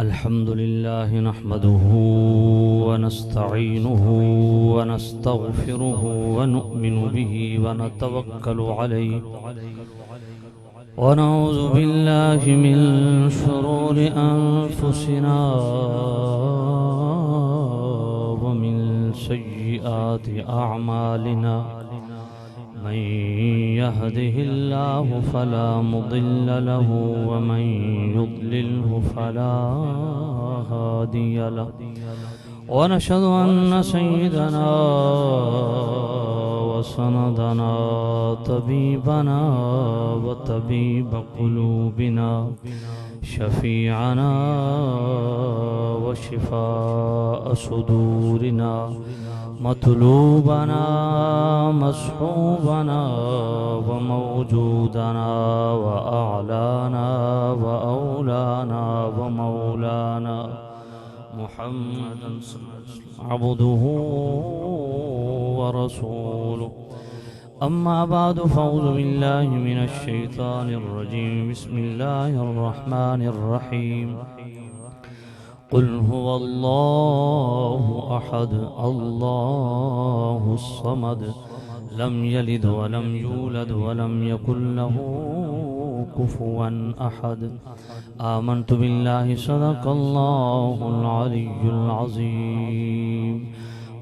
अल्हम्दुलिल्लाह नहमदुहु व नस्तईनुहु व नस्तगफिरुहु व नुअमिनु बिही व नतवक्कलु अलैहि व नऊज़ु बिल्लाहि मिन शुरूरि अनफुसिना व मिन सय्यिआति अअमालिना मन यहदिहिल्लाहु फला मुदिल्ल लहु व मन युद्लिल्हु फला हादिय लहु व नशहदु अन्न सय्यिदना व सनदना तबीबना व तबीब क़ुलूबिना शफ़ीअना व शिफ़ाअ सुदूरिना मतलूबना मसहूबना व मौजूदना व आलाना व औलाना व मौलाना मुहम्मदन अब्दुहु व रसूलुहु अम्मा बादु फ़अऊज़ु बिल्लाहि मिनश शैतानिर रजीम बिस्मिल्लाहिर रहमानिर रहीम क़ुल हुवल्लाहु अहद अल्लाहुस समद लम यलिद व लम यूलद व लम यकुल लहू कुफुवन अहद आमन्तु बिल्लाहि सदक़ल्लाहुल अलियुल अज़ीम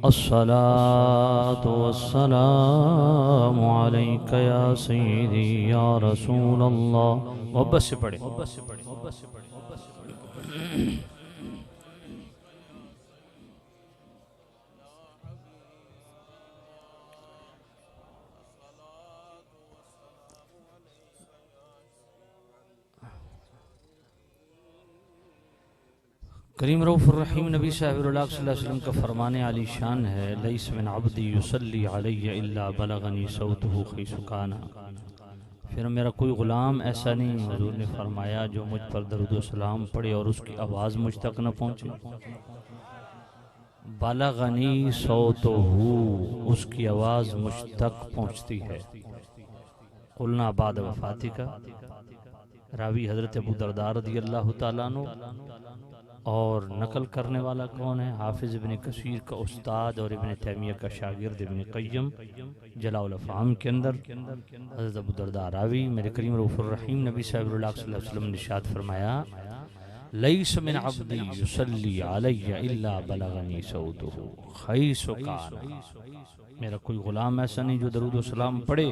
अस्सलातु वस्सलामु अलैका या सय्यदी या रसूलल्लाह। मोहब्बत से पढ़े। करीम रऊफ़ुर रहीम नबी सल्लल्लाहु अलैहि वसल्लम का फरमाने आली शान है, लैस मिन अब्दी युसल्ली अलैया इल्ला बलगनी सौतुहु खैसु काना। फिर मेरा कोई ग़ुलाम ऐसा नहीं, हुज़ूर ने फरमाया, जो मुझ पर दरूद व सलाम पढ़े और उसकी आवाज़ मुझ तक न पहुँचे। बलगनी सौतुहु, उसकी आवाज़ मुझ तक पहुँचती है। कुलना बाद वफ़ाती का। रावी हज़रत अबू दरदा रज़ियल्लाहु तआला अन्हु और नकल करने वाला कौन है? हाफिज़ इब्न कसीर का उस्ताद और इब्न तैमिया का शागिर्द इब्न क़य्यम जलाउल अफ़हाम के अंदर हज़रत अबू दरदा रावी। मेरे करीम रऊफ़ुर रहीम नबी सल्लल्लाहु अलैहि वसल्लम ने इरशाद फरमाया, लैस मिन अब्दी युसल्ली अलैया इल्ला बलगनी सौतुहु खैसु काना। मेरा कोई ग़ुलाम ऐसा नहीं जो दरूद व सलाम पढ़े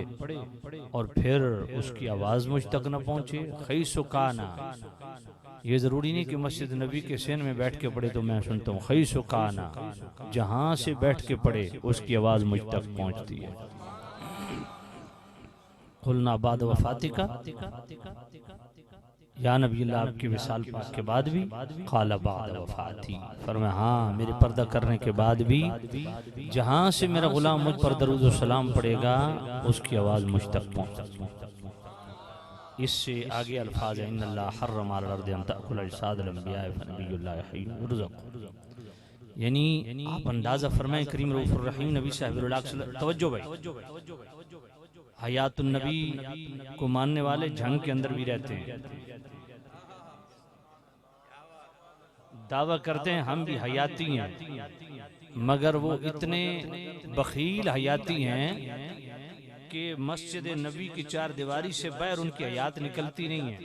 और फिर उसकी आवाज़ मुझ तक न पहुँचे। खैसु काना, ये ज़रूरी नहीं कि मस्जिद नबी के सेन में बैठ के पढ़े तो मैं सुनता हूँ। खैसु काना, जहाँ से बैठ के पढ़े उसकी आवाज़ मुझ तक पहुँचती है। कुलना बाद वफ़ाती का, या नबी अल्लाह आपके विसाल पाक के बाद भी, क़ाला बाद वफ़ाती, फरमाया हाँ मेरे पर्दा करने के बाद भी जहाँ से मेरा ग़ुलाम मुझ पर दरूद व सलाम पढ़ेगा उसकी आवाज़ मुझ तक पहुँचती है। इससे आगे अल्फाज है, इन्नल्लाह हर्रम अलल अर्दि अन तअकुल अजसादल अंबिया फनबियुल्लाह हय्युन युरज़क़। यानी आप अंदाज़ा फरमाएं, करीम रऊफ़ुर रहीम नबी सल्लल्लाहु अलैहि वसल्लम, तवज्जो भाई, हयातुन नबी को मानने वाले झंग के अंदर भी रहते हैं, दावा करते हैं हम भी हयाती हैं, मगर वो इतने बखील हयाती हैं कि मस्जिद नबी की चार दीवारी से बाहर उनकी हयात निकलती नहीं है।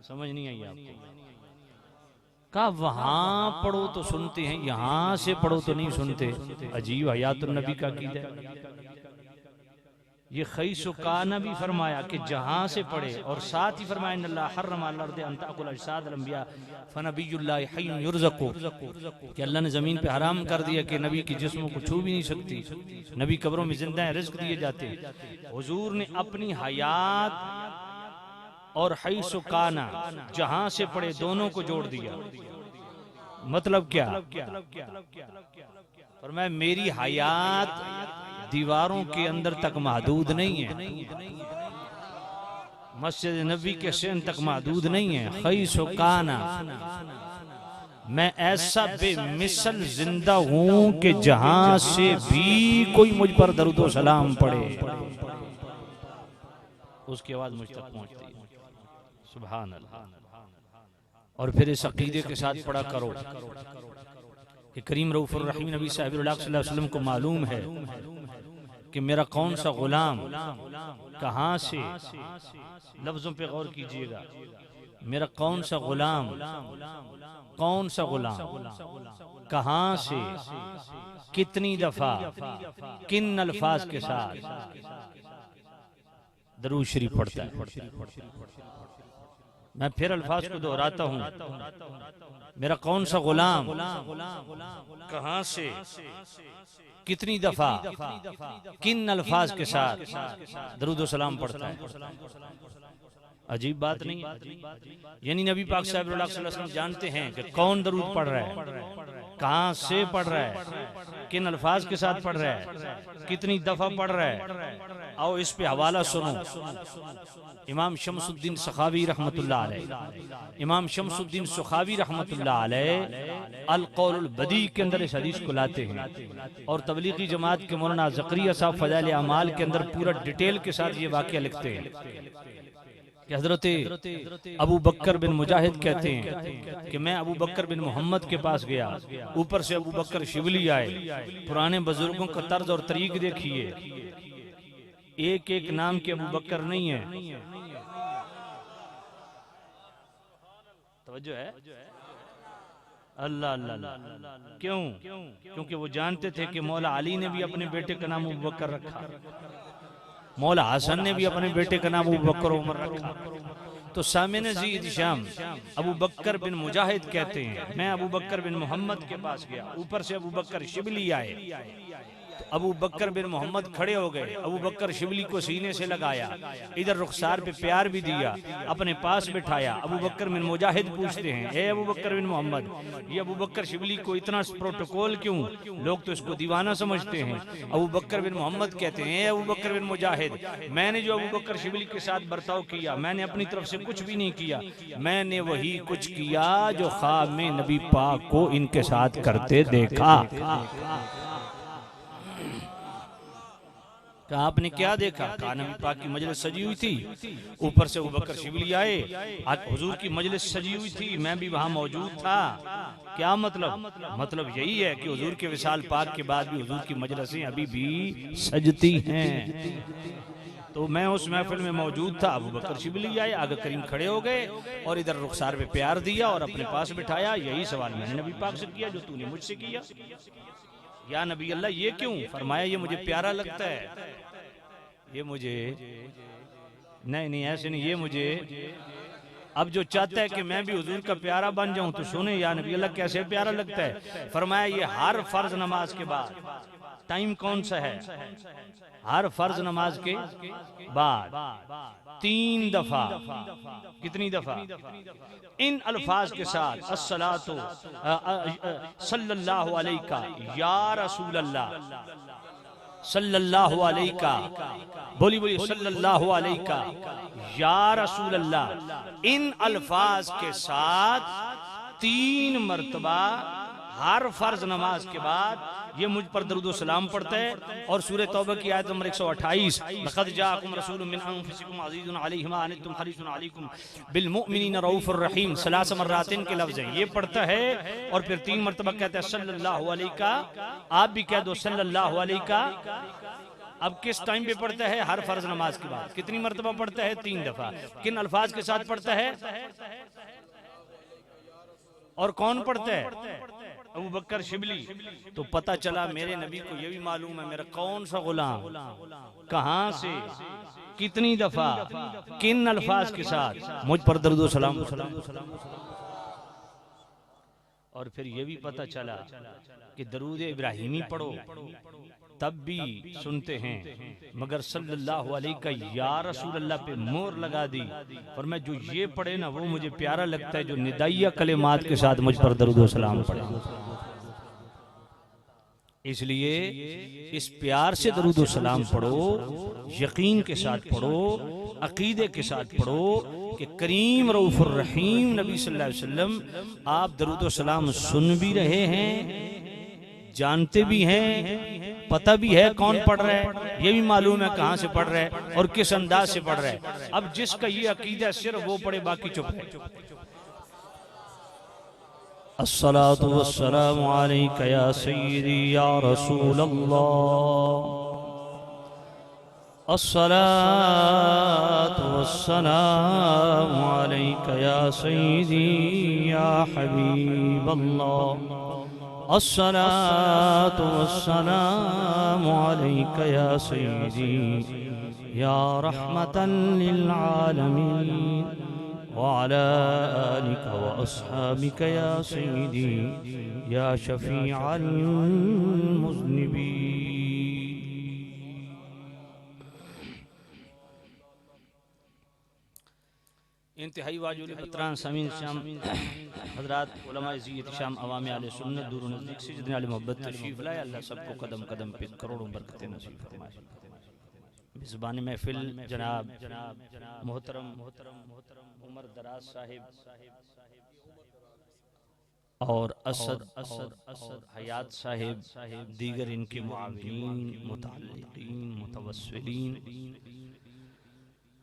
समझ नहीं आई आपको? कहा वहां पढ़ो तो सुनते हैं, यहां से पढ़ो तो नहीं सुनते। अजीब हयातुन नबी का कीदा। ये खैसु काना भी फरमाया कि जहां से पढ़े, और साथ ही फरमाया इन्नल्लाह हर्रम अलल अर्दि अन तअकुल अजसादल अंबिया फनबियुल्लाह हय्युन युरज़क़ु, कि अल्लाह ने ज़मीन पे हराम कर दिया कि नबी की जिस्मों को छू भी नहीं सकती, नबी कब्रों में जिंदा हैं, रिज़्क़ दिए जाते। हुजूर ने अपनी हयात और खैसु काना जहां से पढ़े दोनों को जोड़ दिया। मतलब क्या? फरमाया मेरी हयात दीवारों के अंदर तक महदूद नहीं है, मस्जिद नबी के सेन तक महदूद नहीं है। खैसु काना, मैं ऐसा बेमिसल जिंदा हूं कि जहां से भी कोई मुझ पर दरूद व सलाम पढ़े उसकी आवाज मुझ तक पहुंचती है। सुभान अल्लाह। और फिर इस अकीदे के साथ पढ़ा करो कि करीम रऊफ़ुर रहीम नबी साहिब सल्लल्लाहु अलैहि वसल्लम को मालूम है कि मेरा कौन सा गुलाम कहाँ से, लफ्जों पे गौर कीजिएगा, मेरा कौन सा गुलाम कहाँ से, कितनी दफा, किन अल्फाज के साथ दरूद शरीफ पढ़ता है। मैं फिर अल्फाज को दोहराता हूँ, मेरा कौन सा गुलाम कहाँ से, कितनी दफा, किन अल्फाज के साथ दरूद व सलाम पढ़ता है। अजीब बात नहीं, यानी नबी पाक साहब सल्लल्लाहु अलैहि वसल्लम जानते हैं कि कौन दरूद पढ़ रहा है, कहाँ से पढ़ रहा है, किन अल्फाज के साथ पढ़ रहा है, कितनी दफा पढ़ रहा है। आओ इस पे हवाला सुनो। इमाम शमसुद्दीन सखावी रहमतुल्लाह अलैह, इमाम शमसुद्दीन सखावी रहमतुल्लाह अलैह अल कौलुल बदी के अंदर इस हदीस को लाते हैं और तबलीगी जमात के मौलाना ज़करिया साहब फ़ज़ाइल अमाल के अंदर पूरा डिटेल के साथ ये वाक़या लिखते हैं कि हजरत अबू बकर बिन मुजाहिद कहते हैं कि मैं अबू बकर बिन मोहम्मद के पास गया, ऊपर से अबू बकर शिबली आए। पुराने बुजुर्गों का तर्ज और तरीक देखिए, एक एक नाम के अबू बकर नहीं है, तवज्जो है। अल्लाह अल्लाह, क्यों? क्योंकि वो जानते थे कि मौला अली ने भी अपने बेटे का नाम अबू बकर रखा, मौला हसन ने भी अपने बेटे का नाम अबू बकर उमर रखा। तो सामिन ज़ीद शाम अबू बकर बिन मुजाहिद कहते हैं मैं अबू बकर बिन मोहम्मद के पास गया, ऊपर से अबू बकर शिबली आए। तो अबू बकर बिन मोहम्मद खड़े हो गए, अबू बकर शिबली को सीने से लगाया, इधर रुखसार पे प्यार भी दिया, अपने पास बिठाया। अबू बकर बिन मुजाहिद पूछते हैं ए अबू बकर बिन मोहम्मद, ये अबू बकर शिबली को इतना प्रोटोकॉल क्यों? लोग तो इसको दीवाना समझते हैं। अबू बकर बिन मोहम्मद कहते हैं ए अबू बकर बिन मुजाहिद, मैंने जो अबू बकर शिबली के साथ बर्ताव किया, मैंने अपनी तरफ से कुछ भी नहीं किया, मैंने वही कुछ किया जो ख्वाब में नबी पाक को इनके साथ करते देखा। कहा आपने क्या देखा? कहा नबी पाक की मजलिस सजी हुई थी, ऊपर से अबू बकर शिबली आए, हुजूर की मजलिस सजी हुई थी, मैं भी वहां मौजूद था। क्या मतलब? मतलब यही है कि हुजूर के विसाल पाक के बाद भी हुजूर की मजलिसें अभी भी सजती हैं। तो मैं उस महफिल में मौजूद था, अबू बकर शिबली आए, आगे करीम खड़े हो गए और इधर रुखसार पे प्यार दिया और अपने पास बिठाया। यही सवाल मैंने नबी पाक से किया जो तूने मुझसे किया। या नबी अल्लाह ये क्यों? फरमाया ये मुझे प्यारा लगता है, ये मुझे नहीं ऐसे नहीं, ये मुझे अब जो चाहता है कि मैं भी हुजूर का प्यारा बन जाऊं तो सुने या नबी अल्लाह कैसे प्यारा लगता है। फरमाया ये हर फर्ज नमाज के बाद, टाइम कौन सा है? हर फर्ज नमाज के बाद 3 दफा, कितनी दफा? इन अल्फाज के साथ अस्सलातु सल्लल्लाहु अलैका या रसूल अल्लाह, सल्लल्लाहु अलैका, बोली बोली सल्लल्लाहु अलैका या रसूल अल्लाह। इन अल्फाज के साथ 3 मर्तबा हर फर्ज नमाज के बाद ये मुझ पर दरूद व सलाम पढ़ता है। और सूरह तौबा की आयत नंबर 128, लक़द जाअकुम रसूलुम मिन अनफुसिकुम अज़ीज़ुन अलैहि मा अनित्तुम हरीसुन अलैकुम बिल मुमिनीना रऊफ़ुर रहीम, सलास मर्रातिन के लफ्ज़ हैं। ये पढ़ता है और फिर 3 मरतबा कहता है सल्लल्लाहु अलैका। आप भी कह दो सल्लल्लाहु अलैका। अब किस टाइम पे पढ़ता है? हर फर्ज नमाज के बाद। कितनी मरतबा पढ़ता है? 3 दफा। किन अल्फाज के साथ पढ़ता है और कौन पढ़ता है? अबू बकर शिबली। तो पता चला मेरे नबी को ये भी मालूम है मेरा कौन सा गुलाम कहां से, कितनी दफा, किन अल्फाज के साथ मुझ पर दरूद व सलाम। और फिर ये भी पता चला कि दरूद इब्राहिमी पढ़ो तब भी सुनते हैं, मगर सल्लल्लाहु अलैहि का या रसूल अल्लाह पे मोहर लगा दी। और मैं जो ये पढ़े ना वो मुझे प्यारा लगता है, जो निदाइया कलेमात के साथ मुझ पर दरूद व सलाम पढ़े। इसलिए इस प्यार से दरूद व सलाम पढ़ो, यकीन के साथ पढ़ो, अकीदे के साथ पढ़ो कि करीम रऊफ़ुर रहीम नबी सल्लल्लाहु अलैहि वसल्लम आप दरूद व सलाम सुन भी रहे हैं, जानते भी हैं, पता भी है कौन पढ़ रहा है, ये भी मालूम है कहां से पढ़ रहा है और किस अंदाज से पढ़ रहा है। अब जिसका ये अकीदा सिर्फ वो पढ़े, बाकी चुप है। अस्सलातु वस्सलामु अलैका या सय्यदी या रसूल अल्लाह। अस्सलातु वस्सलामु अलैका या सय्यदी या हबीब अल्लाह। अस्सलातु वस्सलामु अलैका या सय्यदी या रहमतन लिल आलमीन व अला आलिका व अस्हाबिका या सय्यदी या शफीअल मुज़निबीन। इंतहाई वाजुल बतरान समीन शाम हजरात उलमाए ज़ियत शाम अवाम आले सुन्नत दूर नज़दीक से जितने आले मोहब्बत तशरीफ़ लाए, अल्लाह सबको कदम कदम पे करोड़ों बरकतें नसीब फरमाए। मेज़बान महफिल जनाब मोहतरम उमर दराज साहिब और असद हयात साहिब, दीगर इनके मुआविनीन, मुतअल्लिकीन, मुतवस्सिलीन,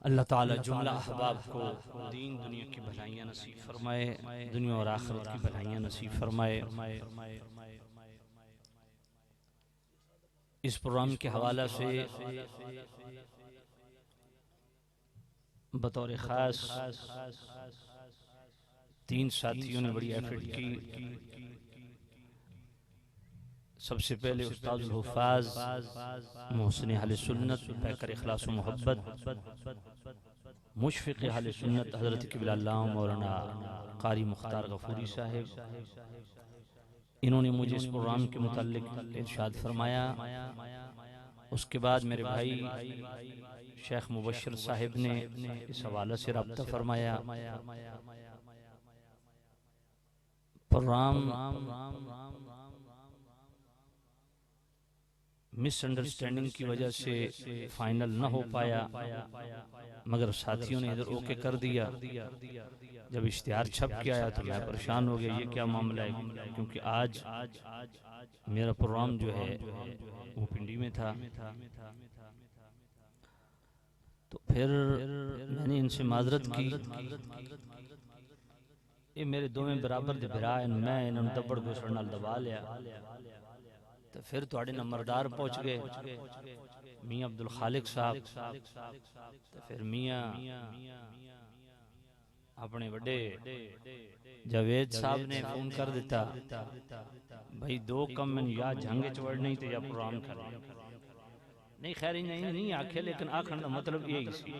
अल्लाह ताला जुमला अहबाब को दीन दुनिया की भलाइयाँ नसीब फरमाए, दुनिया और आखिरत की भलाइयाँ नसीब फरमाए। इस प्रोग्राम के हवाला से बतौर ख़ास 3 साथियों ने बड़ी एफर्ट की। सबसे पहले उस्तादुल हुफ़ाज़ मोहसिन अहले सुन्नत पैकर इखलास व मोहब्बत मुशफ़िक़ अहले सुन्नत हज़रत क़िबला अल्लामा मौलाना क़ारी मुख्तार गफ़ूरी साहिब, इन्होंने मुझे इस प्रोग्राम के मुताल्लिक़ इरशाद फरमाया। उसके बाद मेरे भाई शेख मुबश्शिर साहिब ने इस हवाले से रब्ता फरमाया। प्रोग्राम मिसअंडरस्टैंडिंग की वजह से फाइनल न हो पाया, मगर साथियों ने इधर ओके कर दिया। जब इश्तिहार छप के आया तो मैं परेशान हो गया, ये क्या मामला है, क्योंकि आज मेरा प्रोग्राम जो है वो पिंडी में था। तो फिर मैंने इनसे माजरत की, ये मेरे दोवें बराबर दे भरा है, मैं इन्होंने दबड़ घुसड़ नाल दबा लिया। तो फिर थोड़े नंबरदार पहुंच गए, मियाँ अब्दुल खालिक साहब। तो फिर मियाँ अपने बड़े जावेद साहब ने फोन कर दिता, भाई 2 कम में या जंग च वड़ नहीं तो या प्रोग्राम कर नहीं। खैर नहीं आखे, लेकिन आखन का मतलब यही सी।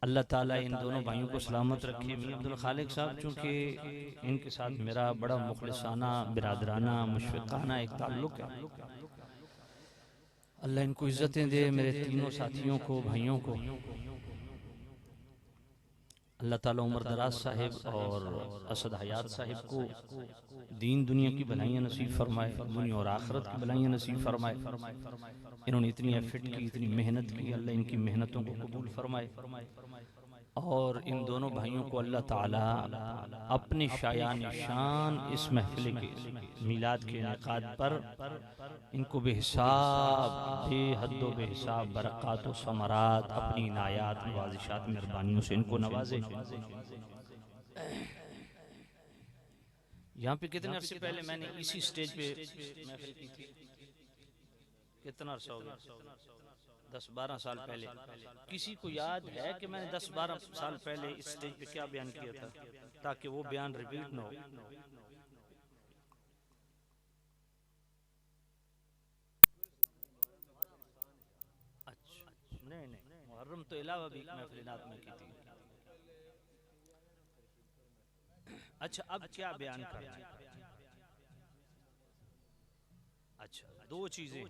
अल्लाह ताला इन दोनों भाइयों को सलामत रखे। मियाँ अब्दुल खालिक साहब, चूँकि इनके साथ मेरा बड़ा मुखलिसाना, बिरादराना, मुशफ़िक़ाना एक ताल्लुक़ है। अल्लाह इनको इज़्ज़तें दे, मेरे तीनों साथियों को, भाइयों को। अल्लाह ताला उमर दराज साहिब और असद हयात साहिब को दीन दुनिया की भलाइयाँ नसीब फरमाए, दुनिया और आखिरत की भलाइयाँ नसीब फरमाए। इन्होंने इतनी एफर्ट की, इतनी मेहनत की, अल्लाह इनकी मेहनतों को कबूल फरमाए। और इन दोनों भाइयों को अल्लाह ताला अपने शायान शान इस महफिल के मिलाद के इनेकाद पर इनको बेहिसाब, बेहद्दो बेहिसाब बरक़ात व समरात, अपनी इनायात, नवाज़िशात, मेहरबानियों से इनको नवाजे। यहाँ पे कितने अरसे पहले मैंने इसी स्टेज पे महफिल की थी, कितना अरसा हो गया, 10-12 साल पहले। किसी को याद है कि मैंने 10-12 साल पहले इस स्टेज पे क्या बयान किया था, ताकि वो बयान रिपीट ना हो? अच्छा, नहीं मुहर्रम तो अलावा भी महफिलात में की थी। अच्छा, अब क्या बयान कर रहे हैं? अच्छा, 2 चीजें,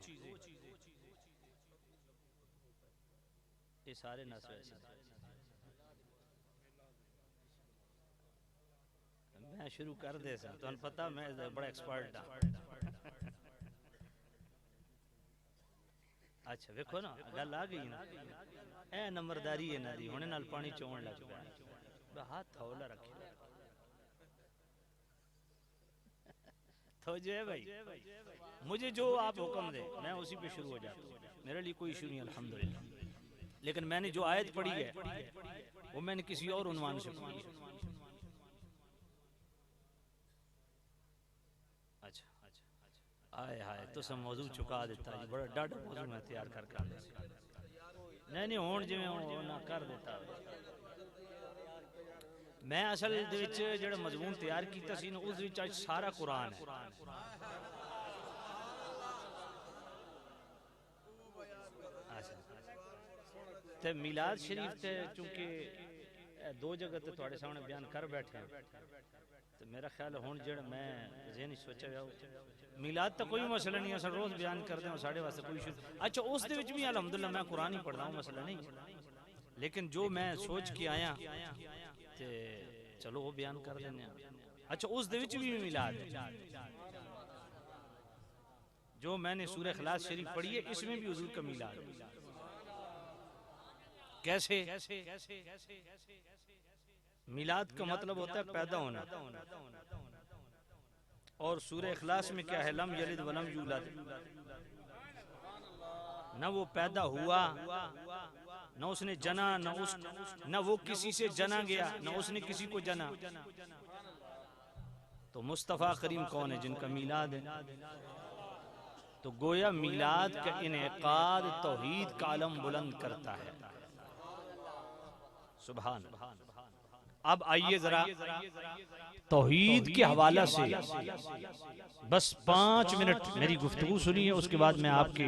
ये सारे नस्ल मैं शुरू कर दे सा, तो पता मैं बड़ा एक्सपर्ट हाँ। अच्छा देखो ना, गल आ गई ना, ए नंबरदारी है ना दी, हुणे नाल पानी चोण लग पिया, हाथ हौला रखे तो जो है भाई, मुझे जो आप हुक्म दे मैं उसी पे शुरू हो जाता हूँ, मेरे लिए कोई इशू नहीं अल्हम्दुलिल्लाह। लेकिन मैंने जो आयत पढ़ी है वो मैंने किसी और उन्वान से पढ़ी है। हाय हाय तुस मौजू चुका दिता जी, बड़ा डाढ़ा मौजू मैं तैयार करके आंदा सी। नहीं नहीं हुण जिवें ना कर दिता। मैं असल दे विच जिहड़ा मजमून तैयार कीता सी ना उस विच अज सारा कुरान है। ते मिलाद शरीफ ते चूंकि दो जगह ते तुहाडे सामने बयान कर बैठे तो मेरा ख्याल हुण जिहड़ा मैं ज़हन सोचा मिलाद तो कोई मसला नहीं, असल रोज़ बयान करते हैं साढ़े वास्ते कोई इशू। अच्छा उस दे विच भी अल्हम्दुलिल्लाह मैं कुरान ही पढ़दा हूं, मसला नहीं, लेकिन जो मैं सोच के आया ते चलो वो बयान कर देने। अच्छा उस दे विच भी मिलाद जो मैंने सूरह इखलास शरीफ पढ़ी है इसमें भी हुजूर का मिलाद। कैसे? मिलाद का मतलब होता है पैदा होना, और सूरह इखलास में क्या है, लम यलिद वलम यूलद, न वो पैदा हुआ न उसने जना, न वो किसी से जना गया, न उसने किसी को जना। तो मुस्तफ़ा करीम कौन है जिनका मिलाद है? तो गोया मिलाद का इनेकाद तौहीद का आलम बुलंद करता है। सुभान। अब आइए जरा तौहीद के हवाला से बस 5 मिनट मेरी गुफ्तगू सुनिए, उसके बाद मैं आपके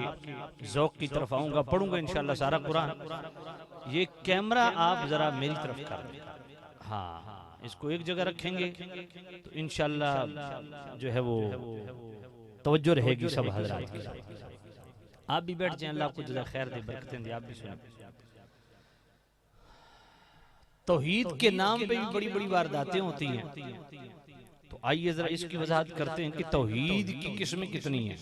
ज़ौक़ की तरफ आऊंगा, पढ़ूंगा इंशाअल्लाह सारा कुरान। ये कैमरा आप जरा मेरी तरफ कर दें, हाँ इसको एक जगह रखेंगे तो इंशाअल्लाह जो है वो तवज्जो रहेगी सब हज़रात की। आप भी बैठ जाएं, अल्लाह आपको जज़ा खैर दे, बरकतें दे। आप भी सुने, तौहीद के नाम पे भी बड़ी बड़ी वारदातें होती हैं। तो आइए जरा इसकी वजाहत करते हैं कि तौहीद की किस्में कितनी हैं।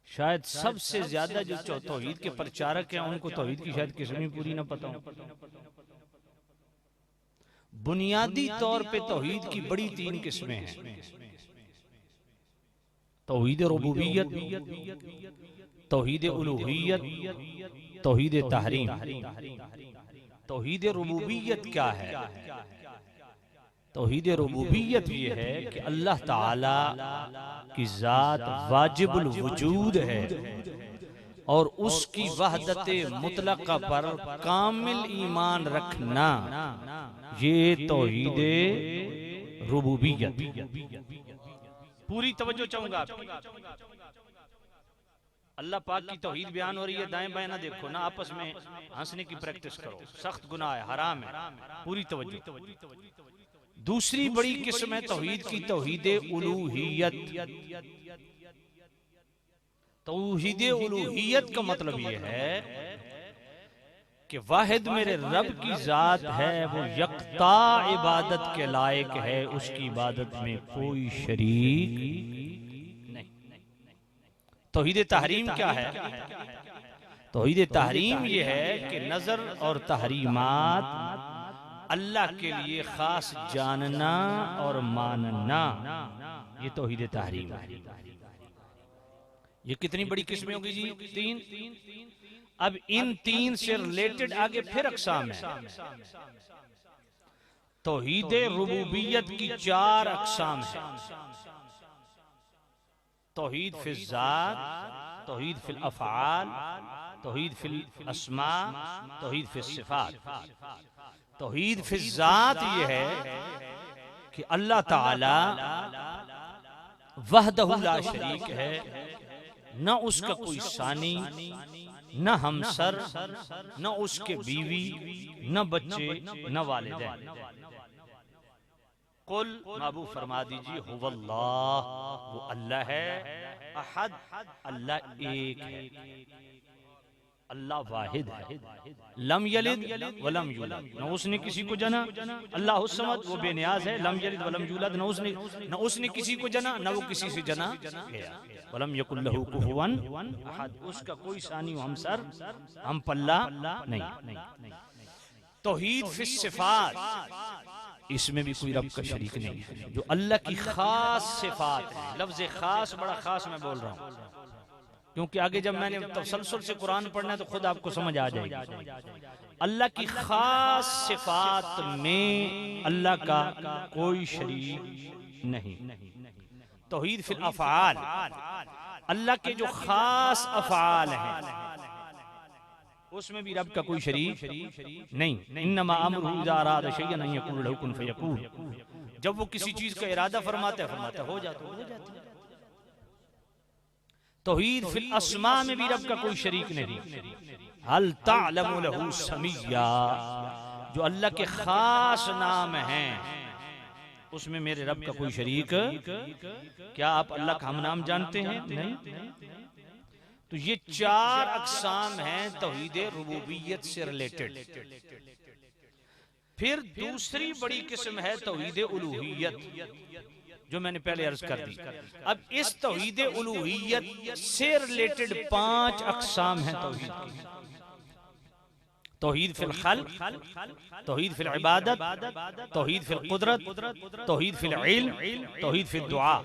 शायद सबसे ज्यादा जो तौहीद के प्रचारक हैं उनको तौहीद की शायद किस्में पूरी ना पता हो। बुनियादी तौर पे तौहीद की बड़ी 3 किस्में हैं। तौहीद रुबूबियत, तौहीद उलूहियत, तौहीद तहरीम। तौहीद रुबूबियत क्या है? तौहीद रुबूबियत ये है कि अल्लाह ताला की जात वाजिबुल वजूद है और उसकी वहदत मुतलका पर कामिल ईमान रखना, ये तौहीद रुबूबियत। पूरी तवज्जो चाहूंगा। अल्लाह पाक की तौहीद बयान हो रही है, दाएं बाएं ना देखो, ना आपस में हंसने की प्रैक्टिस करो, सख्त गुनाह है, हराम है। पूरी तवज्जो। दूसरी बड़ी किस्म है तौहीद की, तौहीद उलूहियत। तौहीद उलूहियत का मतलब यह है कि वाहिद मेरे रब की जात है, वो यकता इबादत के लायक है, उसकी इबादत में कोई शरीक नहीं। तौहीद तहरीम क्या है? तौहीद तहरीम ये है कि नजर और तहरीमात अल्लाह के लिए खास जानना और मानना, ये तौहीद तहरीम है। ये कितनी बड़ी किस्में होगी जी? 3। अब इन 3 से रिलेटेड आगे फिर अक़साम है। तौहीद रुबूबियत की 4 अक़साम है। तौहीद फिल ज़ात, तौहीद फिल अफ़आल, तौहीद फिल अस्मा, तौहीद फिल सिफ़ात। तौहीद फिल ज़ात ये है कि अल्लाह ताला वहदहु ला शरीक है, न उसका कोई सानी, न हमसर, न उसके बीवी, न बच्चे, न वालिदैन। कुल महबूब फरमा दीजिए हुवल्लाह, वो अल्लाह है, अहद, अल्लाह एक है, अल्लाह वाहिद है। लम यलिद वलम यूलद, न उसने किसी को जना। अल्लाह हुस्समद, वो बेनियाज है। लम यलिद वलम यूलद, न उसने किसी को जना, न वो किसी से जना गया। वलम यकुल लहू कुफुवन अहद, उसका कोई सानी हमसर हम पल्ला नहीं। तौहीद फिस सिफात, इसमें भी कोई रब का शरीक नहीं है। जो अल्लाह की खास सिफात है, लफ्ज खास बड़ा खास मैं बोल रहा हूँ, क्योंकि आगे जब मैंने तसलसल से कुरान पढ़ना है तो खुद आपको समझ आ जाएगी। अल्लाह की खास सिफात में अल्लाह का कोई शरीक नहीं। तौहीद फिल अफ़आल, अल्लाह के जो खास अफ़आल हैं उसमें भी रब का कोई शरीक नहीं। इन्नमा अमरुहु इज़ा अरादा शैअन अन यक़ूला लहू कुन फ़यकून, जब वो किसी चीज का इरादा फरमाता है हो जाता है। तौहीद फिल अस्मा में भी रब का कोई शरीक नहीं। हल तअलमु लहू समिय्या, जो अल्लाह के खास नाम हैं उसमें मेरे रब का कोई शरीक। क्या आप अल्लाह का हम नाम जानते हैं? नहीं। तो ये 4 अक़साम हैं तौहीद रुबूबियत से रिलेटेड। फिर दूसरी बड़ी किस्म है तौहीद उलूहियत, जो मैंने पहले अर्ज कर दी। अब इस तौहीद उलूहियत से रिलेटेड 5 अक़साम हैं तौहीद की। तौहीद फिल खल्क़, तौहीद फिल इबादत, तौहीद फिल कुदरत, तौहीद फिल इल्म, तौहीद फिल दुआ।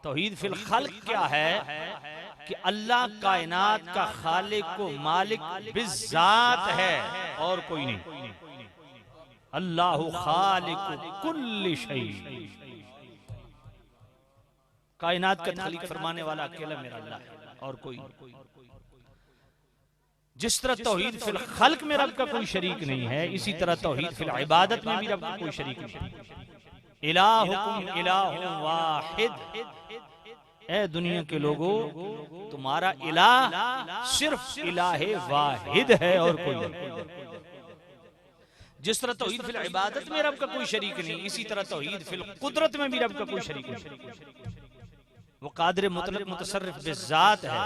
तौहीद फिल खल्क़ क्या है कि अल्लाह कायनात का खालिक को मालिक बिज़ात है और कोई नहीं। अल्लाहु खालिकु कुल्लि शै, कायनात का खालिक फरमाने वाला अकेला मेरा अल्लाह है और कोई नहीं। जिस तरह तौहीद फिल खल्क़ में रब का कोई शरीक नहीं है, इसी तरह तौहीद फिल इबादत में भी रब का कोई शरीक नहीं। इलाहुकुम इलाहुन वाहिद, ए दुनिया के लोगों तुम्हारा इलाह सिर्फ इलाहे वाहिद है और कोई नहीं। जिस तरह तौहीद फिल इबादत में रब का कोई शरीक नहीं, इसी तरह तौहीद फिल कुदरत में भी रब का कोई शरीक नहीं। वो कादिर मुतलक मुतसर्रिफ बिज़ात है।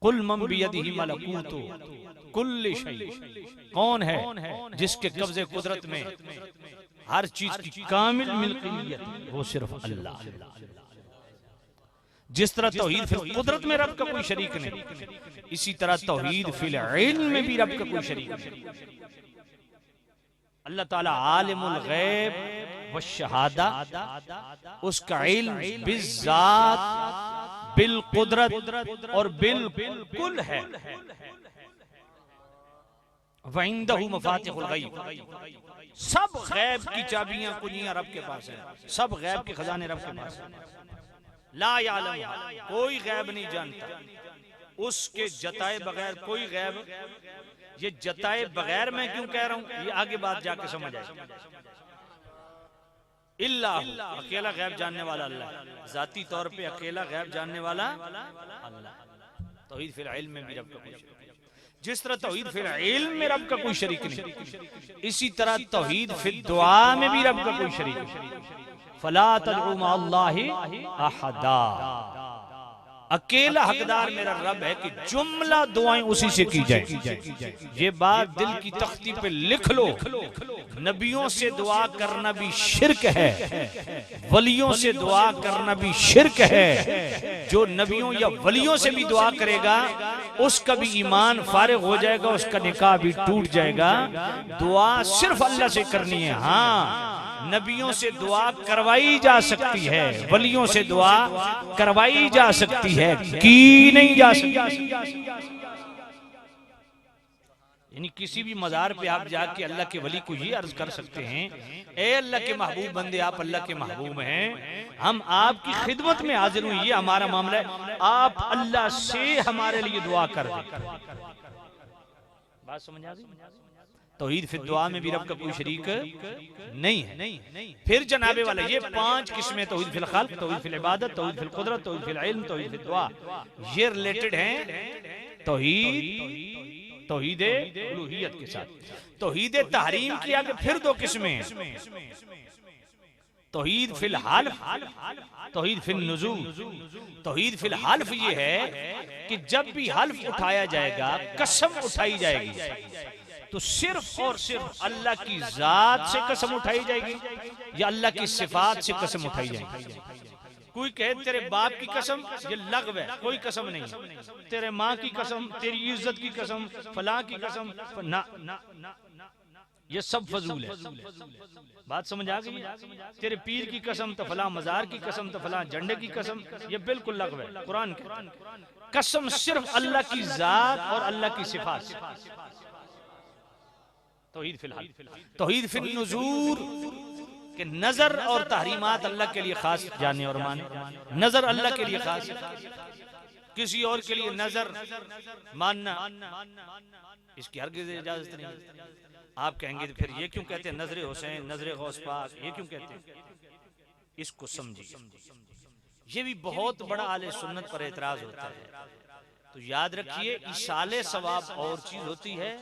कुल मन बियदिही मलकूतु कुल्लि शै, कौन है जिसके कब्जे कुदरत में हर चीज की कामिल मिल्कियत, वो सिर्फ अल्लाह। जिस तरह तौहीद फिल कुदरत में रब का कोई शरीक नहीं, इसी तरह तौहीद फिल इल्म में भी रब का कोई शरीक नहीं। अल्लाह ताला आलिमुल गैब व शहादा, उसका इल्म बिज़ात बिल कुदरत और बिल्कुल है। व इंदहु मफातिहुल गैब, सब गैब की चाबियां कुंजियां रब के पास है। सब गैब के खजाने रब के पास है। ला यालम, कोई गैब नहीं जानता उसके जताए बगैर कोई गैब। ये जताए बगैर मैं क्यों कह रहा हूं, ये आगे बात जाके समझ आएगी। इल्लाहु, अकेला गैब जानने वाला अल्लाह, जाती तौर पे अकेला गैब जानने वाला अल्लाह। तौहीद फिल इल्म में भी रब का कोई शरीक नहीं। जिस तरह तौहीद फिल इल्म में रब का कोई शरीक नहीं, इसी तरह तौहीद फिल दुआ में भी रब का कोई शरीक नहीं। फला तदउ मअल्लाहि अहदा, अकेला हकदार मेरा रब है कि जुमला दुआएं उसी से की जाए। ये बात दिल की तख्ती पे लिख लो। नबियों से दुआ करना भी शिर्क है, वलियों से दुआ करना भी शिर्क है। जो नबियों या वलियों से भी दुआ करेगा उसका भी ईमान फारिग हो जाएगा, उसका निकाह भी टूट जाएगा। दुआ सिर्फ अल्लाह से करनी है। हाँ, नबियों से दुआ करवाई जा सकती है, वलियों से दुआ करवाई जा सकती है, की नहीं जा सकती। यानी किसी भी मज़ार पे आप जाके अल्लाह के वली को ये अर्ज कर सकते हैं, ए अल्लाह के महबूब बंदे, आप अल्लाह के महबूब हैं, हम आपकी खिदमत में हाजिर हुए, ये हमारा मामला है, आप अल्लाह से हमारे लिए दुआ कर दें। बात समझ आ गई? तौहीद फिल दुआ में भी रब का कोई शरीक नहीं है। फिर जनाबे वाला ये 5 किस्में, तौहीद फिल खल्क़, तौहीद फिल इबादत, तौहीद फिल कुदरत, तौहीद फिल इल्म, तौहीद फिल दुआ, ये रिलेटेड हैं तौहीद उलूहियत के साथ। तौहीद तहरीम की आगे फिर 2 किस्में हैं, तौहीद फिल हल्फ, तौहीद फिल नुज़ूर। तौहीद फिल हल्फ ये है कि जब भी हल्फ उठाया जाएगा, कसम उठाई जाएगी, तो सिर्फ और सिर्फ अल्लाह की जात से कसम उठाई जाएगी या अल्लाह की सिफात से कसम उठाई जाएगी। कोई कहे तेरे बाप की कसम, ये लग़व है, कोई कसम नहीं। तेरे माँ की कसम, तेरी इज्जत की कसम, फलां की कसम, ना, ये सब फजूल है। बात समझ आ गई? तेरे पीर की कसम तो फलां मजार की कसम तो फलां झंडे की कसम, ये बिल्कुल लग़व है। कुरान कसम सिर्फ अल्लाह की जात और अल्लाह की सिफात। तौहीद फिलहाल, तौहीद फिल नुज़ूर कि नजर और तहरीमात अल्लाह के लिए खास जाने और माने। नजर अल्लाह के लिए खास, किसी और के लिए नजर मानना इसकी हरगिज़ इजाजत नहीं। आप कहेंगे तो फिर ये क्यों कहते हैं नजर हुसैन, नजर गौस पाक, ये क्यों कहते हैं? इसको समझिए, ये भी बहुत बड़ा आले सुन्नत पर एतराज होता है। तो याद रखिए, इशाले सवाब और चीज होती है,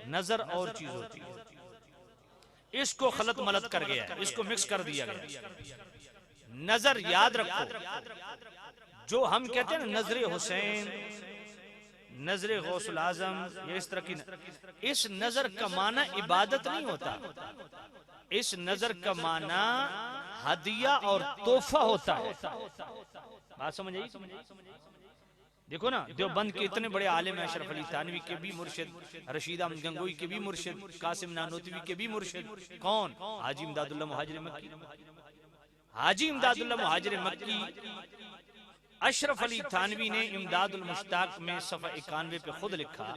नजर और चीज होती है। इसको खलत मलत कर गया है, इसको मिक्स कर दिया गया। नजर याद रखो, जो हम कहते हैं नजर हुसैन, नजर गौसुल आजम, ये इस तरह की इस नजर का माना इबादत नहीं होता। इस नजर का माना हदिया और तोहफा होता है। बात समझ आई? देखो ना, देवबंद के इतने बड़े आलिम हैं, अशरफ अली थानवी के भी मुर्शिद, रशीद अहमद गंगोई के भी मुर्शिद, कासिम नानोतवी के भी मुर्शिद, कौन? हाजी इमदादुल्लाह मुहाजिर मक्की। हाजी इमदादुल्लाह मुहाजिर मक्की, अशरफ अली थानवी ने इमदादुल मुश्ताक में सफ़ा 91 पे खुद लिखा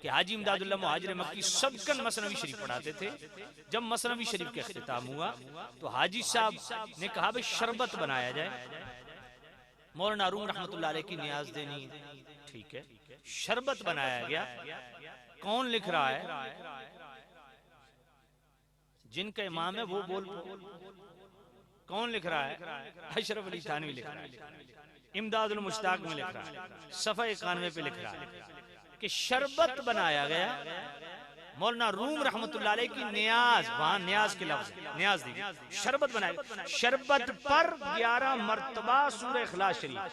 कि हाजी इमदादुल्लाह मुहाजिर मक्की सबकन मसनवी शरीफ पढ़ाते थे। जब मसनवी शरीफ का इख्तिताम हुआ तो हाजी साहब ने कहा भाई शरबत बनाया जाए, मौलाना रूम रहमतुल्लाह अलैह की नियाज देनी है। ठीक है, शरबत बनाया गया। कौन लिख रहा है? जिनका इमाम है वो बोल। कौन लिख रहा है? अशरफ अली थानवी लिख रहा है, इमदादुल मुश्ताक में लिख रहा है, सफ़ा 91 पे लिख रहा है कि शरबत बनाया गया। मौलाना रूम रहमतुल्लाह अलैह की नियाज, वहां नियाज के लफ्ज, नियाज दी, शरबत बनाया। शरबत पर 11 मर्तबा सूरह इखलास शरीफ,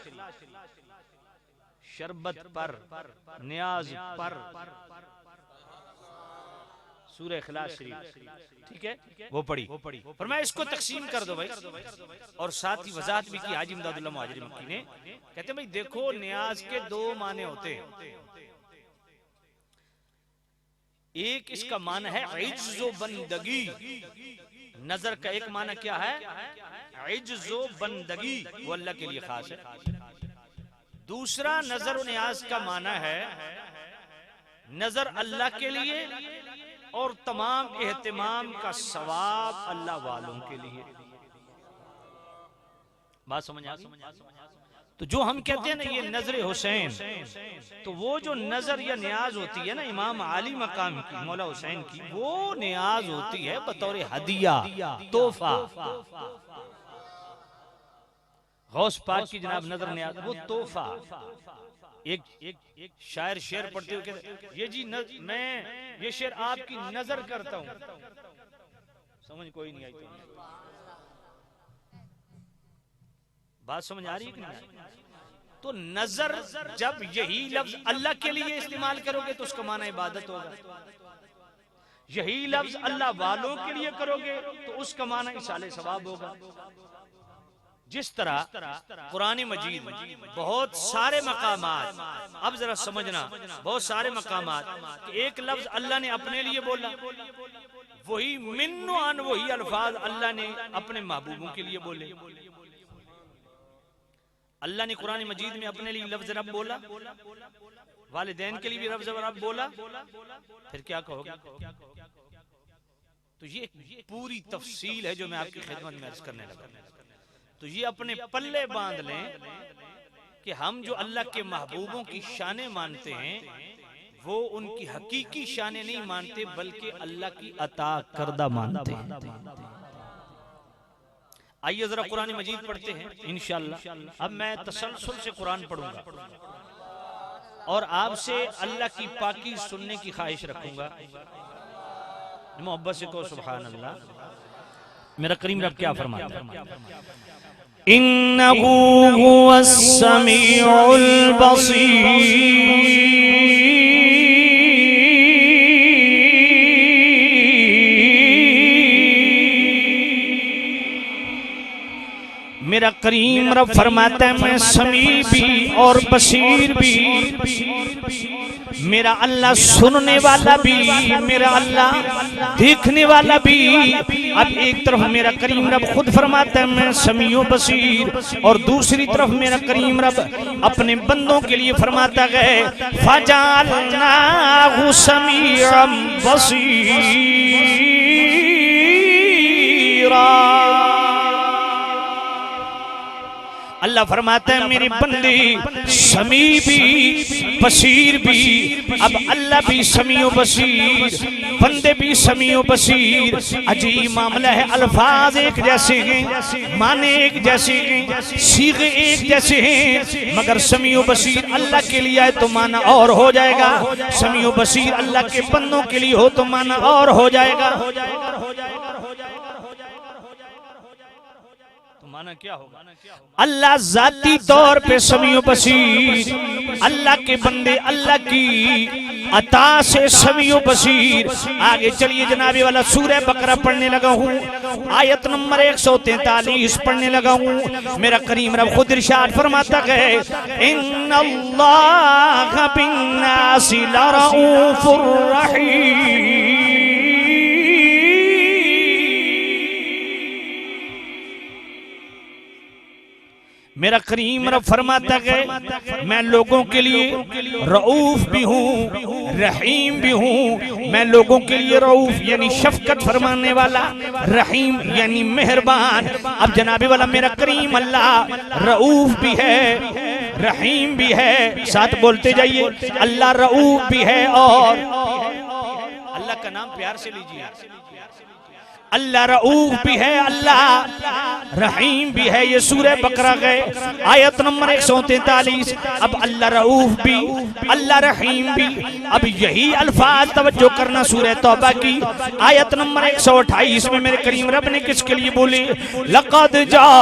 शरबत पर, नियाज पर सूरह इखलास शरीफ। ठीक है, वो पढ़ी। पर मैं इसको तकसीम कर दो भाई, और साथ ही वजाहत भी की हाजी इमदादुल्लाह मुहाजिर मक्की ने। कहते हैं भाई देखो, नियाज के दो माने होते हैं। एक इसका माना है इज्जो बंदगी, नजर का एक माना क्या है? इज्जो बंदगी, वो अल्लाह के लिए खास है। दूसरा नजर और नियाज का माना है नजर अल्लाह के लिए और तमाम एहतिमाम का सवाब अल्लाह वालों के लिए। बात समझ आ? तो जो हम कहते हैं ना ये नजर हुसैन, तो वो जो नजर या नियाज होती है ना इमाम आली मकाम की, मौला हुसैन की, वो नियाज होती है बतौर हदिया, तोहफा। गौस पाक की जनाब नजर नियाज, वो तोहफा। एक शायर शेर पढ़ते हुए कहते, ये जी मैं ये शेर आपकी नजर करता हूं। समझ कोई नहीं आई? बात समझ आ रही है कि नहीं? तो नजर जब यही लफ्ज अल्लाह के लिए इस्तेमाल करोगे तो उसका माना इबादत होगा। यही लफ्ज अल्लाह वालों के लिए करोगे तो उसका माना इसाले सवाब होगा। जिस तरह कुरान मजीद में बहुत सारे मकामात, अब जरा समझना, बहुत सारे मकामात, एक लफ्ज अल्लाह ने अपने लिए बोला, वही मिन्नो अन वही अल्फाज अल्लाह ने अपने महबूबों के लिए बोले। अल्लाह ने कुरान मजीद में अपने लिए लफ्ज रब बोला, वालिदैन के लिए भी लफ्ज रब बोला, फिर क्या कहोगे? तो ये पूरी तफसील है जो मैं आपकी खिदमत में अर्ज करने लगा। तो ये अपने पल्ले बांध लें कि हम जो अल्लाह के महबूबों की शाने मानते हैं वो उनकी हकीकी शाने नहीं मानते, बल्कि अल्लाह की अता करदा मानते हैं। आइए जरा कुरान मजीद पढ़ते हैं इंशाअल्लाह। अब मैं तसलसल से कुरान पढ़ूंगा और आपसे अल्लाह की पाकी सुनने की ख्वाहिश रखूंगा। मोहब्बत से को सुभान अल्लाह। मेरा करीम रब क्या फरमाता है? इन्नहु हुवस समीउल बसीर, मेरा करीम रब फरमाता है मैं समी भी और बसीर भी, मेरा अल्लाह सुनने वाला भी, मेरा अल्लाह देखने वाला भी। अब एक तरफ मेरा करीम रब खुद फरमाता है मैं समीओ बसीर, और दूसरी तरफ मेरा करीम रब अपने बंदों के लिए फरमाता है फजअलनाहु अल्लाहु समीअम बसीरा। अल्लाह फरमाते हैं मेरी बंदी समी भी बसीर भी। अब अल्लाह भी समीओ बसीर, बंदे भी समीओ बसीर। अजीब मामला है, अल्फाज एक जैसे हैं, माने एक जैसे हैं, सीगे एक जैसे हैं, मगर समीओ बसीर अल्लाह के लिए है तो माना और हो जाएगा, समीओ बसीर अल्लाह के बंदों के लिए हो तो माना और हो जाएगा। माना क्या होगा? अल्लाह जाती तौर पे समीओ बसीर, अल्लाह के बंदे अल्लाह की अता से समीओ बसीर। आगे चलिए जनाबे वाला सूरह बकरा पढ़ने लगा हूँ, आयत नंबर 143 पढ़ने लगा हूँ। मेरा करीम रब खुद इरशाद फरमाता है इन्नल्लाह बिन्नासि लरऊफुर रहीम। मेरा करीम रब फरमाता है मैं लोगों के लिए रऊफ भी हूँ रहीम भी हूँ। मैं लोगों के लिए रऊफ यानी शफकत फरमाने वाला, रहीम यानी मेहरबान। अब जनाबे वाला मेरा करीम अल्लाह रऊफ भी है रहीम भी है, साथ बोलते जाइए अल्लाह रऊफ भी है और अल्लाह का नाम प्यार से लीजिए। अल्लाह रऊफ भी है, अल्लाह रहीम भी है। ये सूरह बकरा है आयत नंबर 143। अब अल्लाह रऊफ भी अल्लाह रहीम भी। अब यही अल्फाज तवज्जो करना सूरह तौबा की आयत नंबर 128 में मेरे करीम रब ने किसके लिए बोले लक़द जाअकुम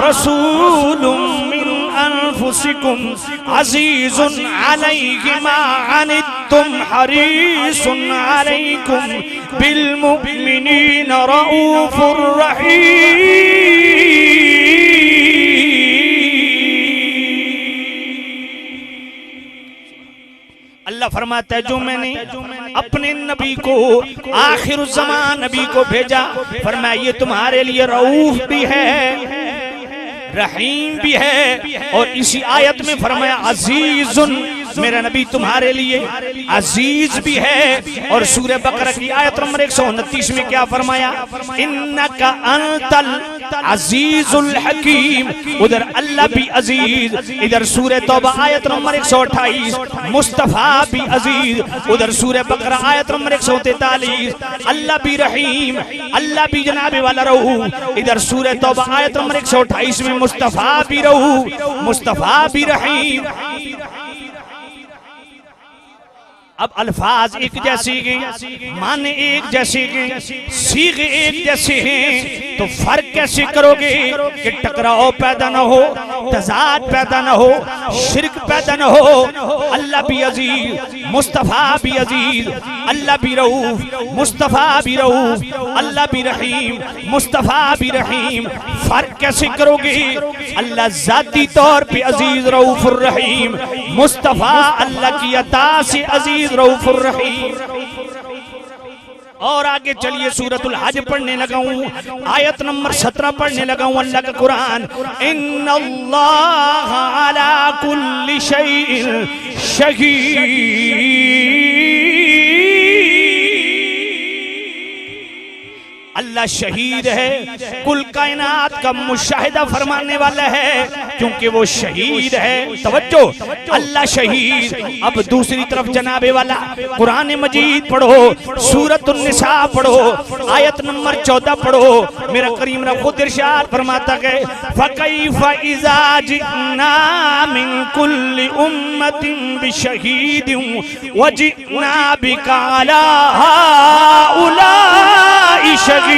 रसूलुम अनफुसिकुम अज़ीज़ुन अलैहि मा अनित्तुम हरीसुन अलैकुम बिल मुमिनीना रऊफुर रहीम। अल्लाह फरमाता है जो मैंने अपने नबी को आखिर ज़मान नबी को भेजा, फरमाया ये तुम्हारे लिए रऊफ भी है रहीम भी है। और इसी आयत में फरमाया अजीजुन, मेरा नबी तुम्हारे लिए अजीज भी है। और सूरह बकरा की आयत नंबर 129 में क्या फरमाया इन्नका अंतल अजीजुल हकीम। उधर अल्लाह भी अजीज, इधर सूरह तौबा आयत नंबर 128 मुस्तफा भी अजीज, उधर सूरह बकरा आयत नंबर 143 अल्लाह भी रहीम अल्लाह भी जनाबे वाला रहू। इधर सूरह तौबा आयत नंबर 128 में मुस्तफा भी रहू मुस्तफा भी रहीम। अब अल्फाज एक जैसे हैं, माने एक जैसे हैं, सीगे एक जैसे हैं, तो फर्क कैसे करोगे कि टकराव पैदा ना हो, तजाद पैदा ना हो, शिरक पैदा ना हो। अल्लाह भी अजीज मुस्तफा भी अजीज, अल्लाह भी रऊफ मुस्तफा भी रऊफ, अल्लाह भी रहीम मुस्तफा भी रहीम। फर्क कैसे करोगे? अल्लाह जाती तौर पे अजीज रऊफुर रहीम, मुस्तफा अल्लाह की अता से अजीज रऊफुर रहीम। और आगे चलिए सूरतुल हज पढ़ने लगा हूँ, आयत नंबर 17 पढ़ने लगा हूँ। अल्लाह का कुरान इन्नल्लाह अला कुल्ली शैइन शहीद। अल्लाह शहीद है, कुल कायनात का मुशाहिदा फरमाने वाला है क्योंकि वो शहीद है। तवज्जो अल्लाह शहीद। अब दूसरी तरफ जनाबे वाला कुरान मजीद पढ़ो, सूरतुन निसा पढ़ो, आयत नंबर 14 पढ़ो। मेरा करीम रब खुद इरशाद फरमाता है फकैफा इज़ा जिना मिन कुल्ली उम्मतिन बिशहीदिन वजिना बिका अला हाउलाई शहीदा।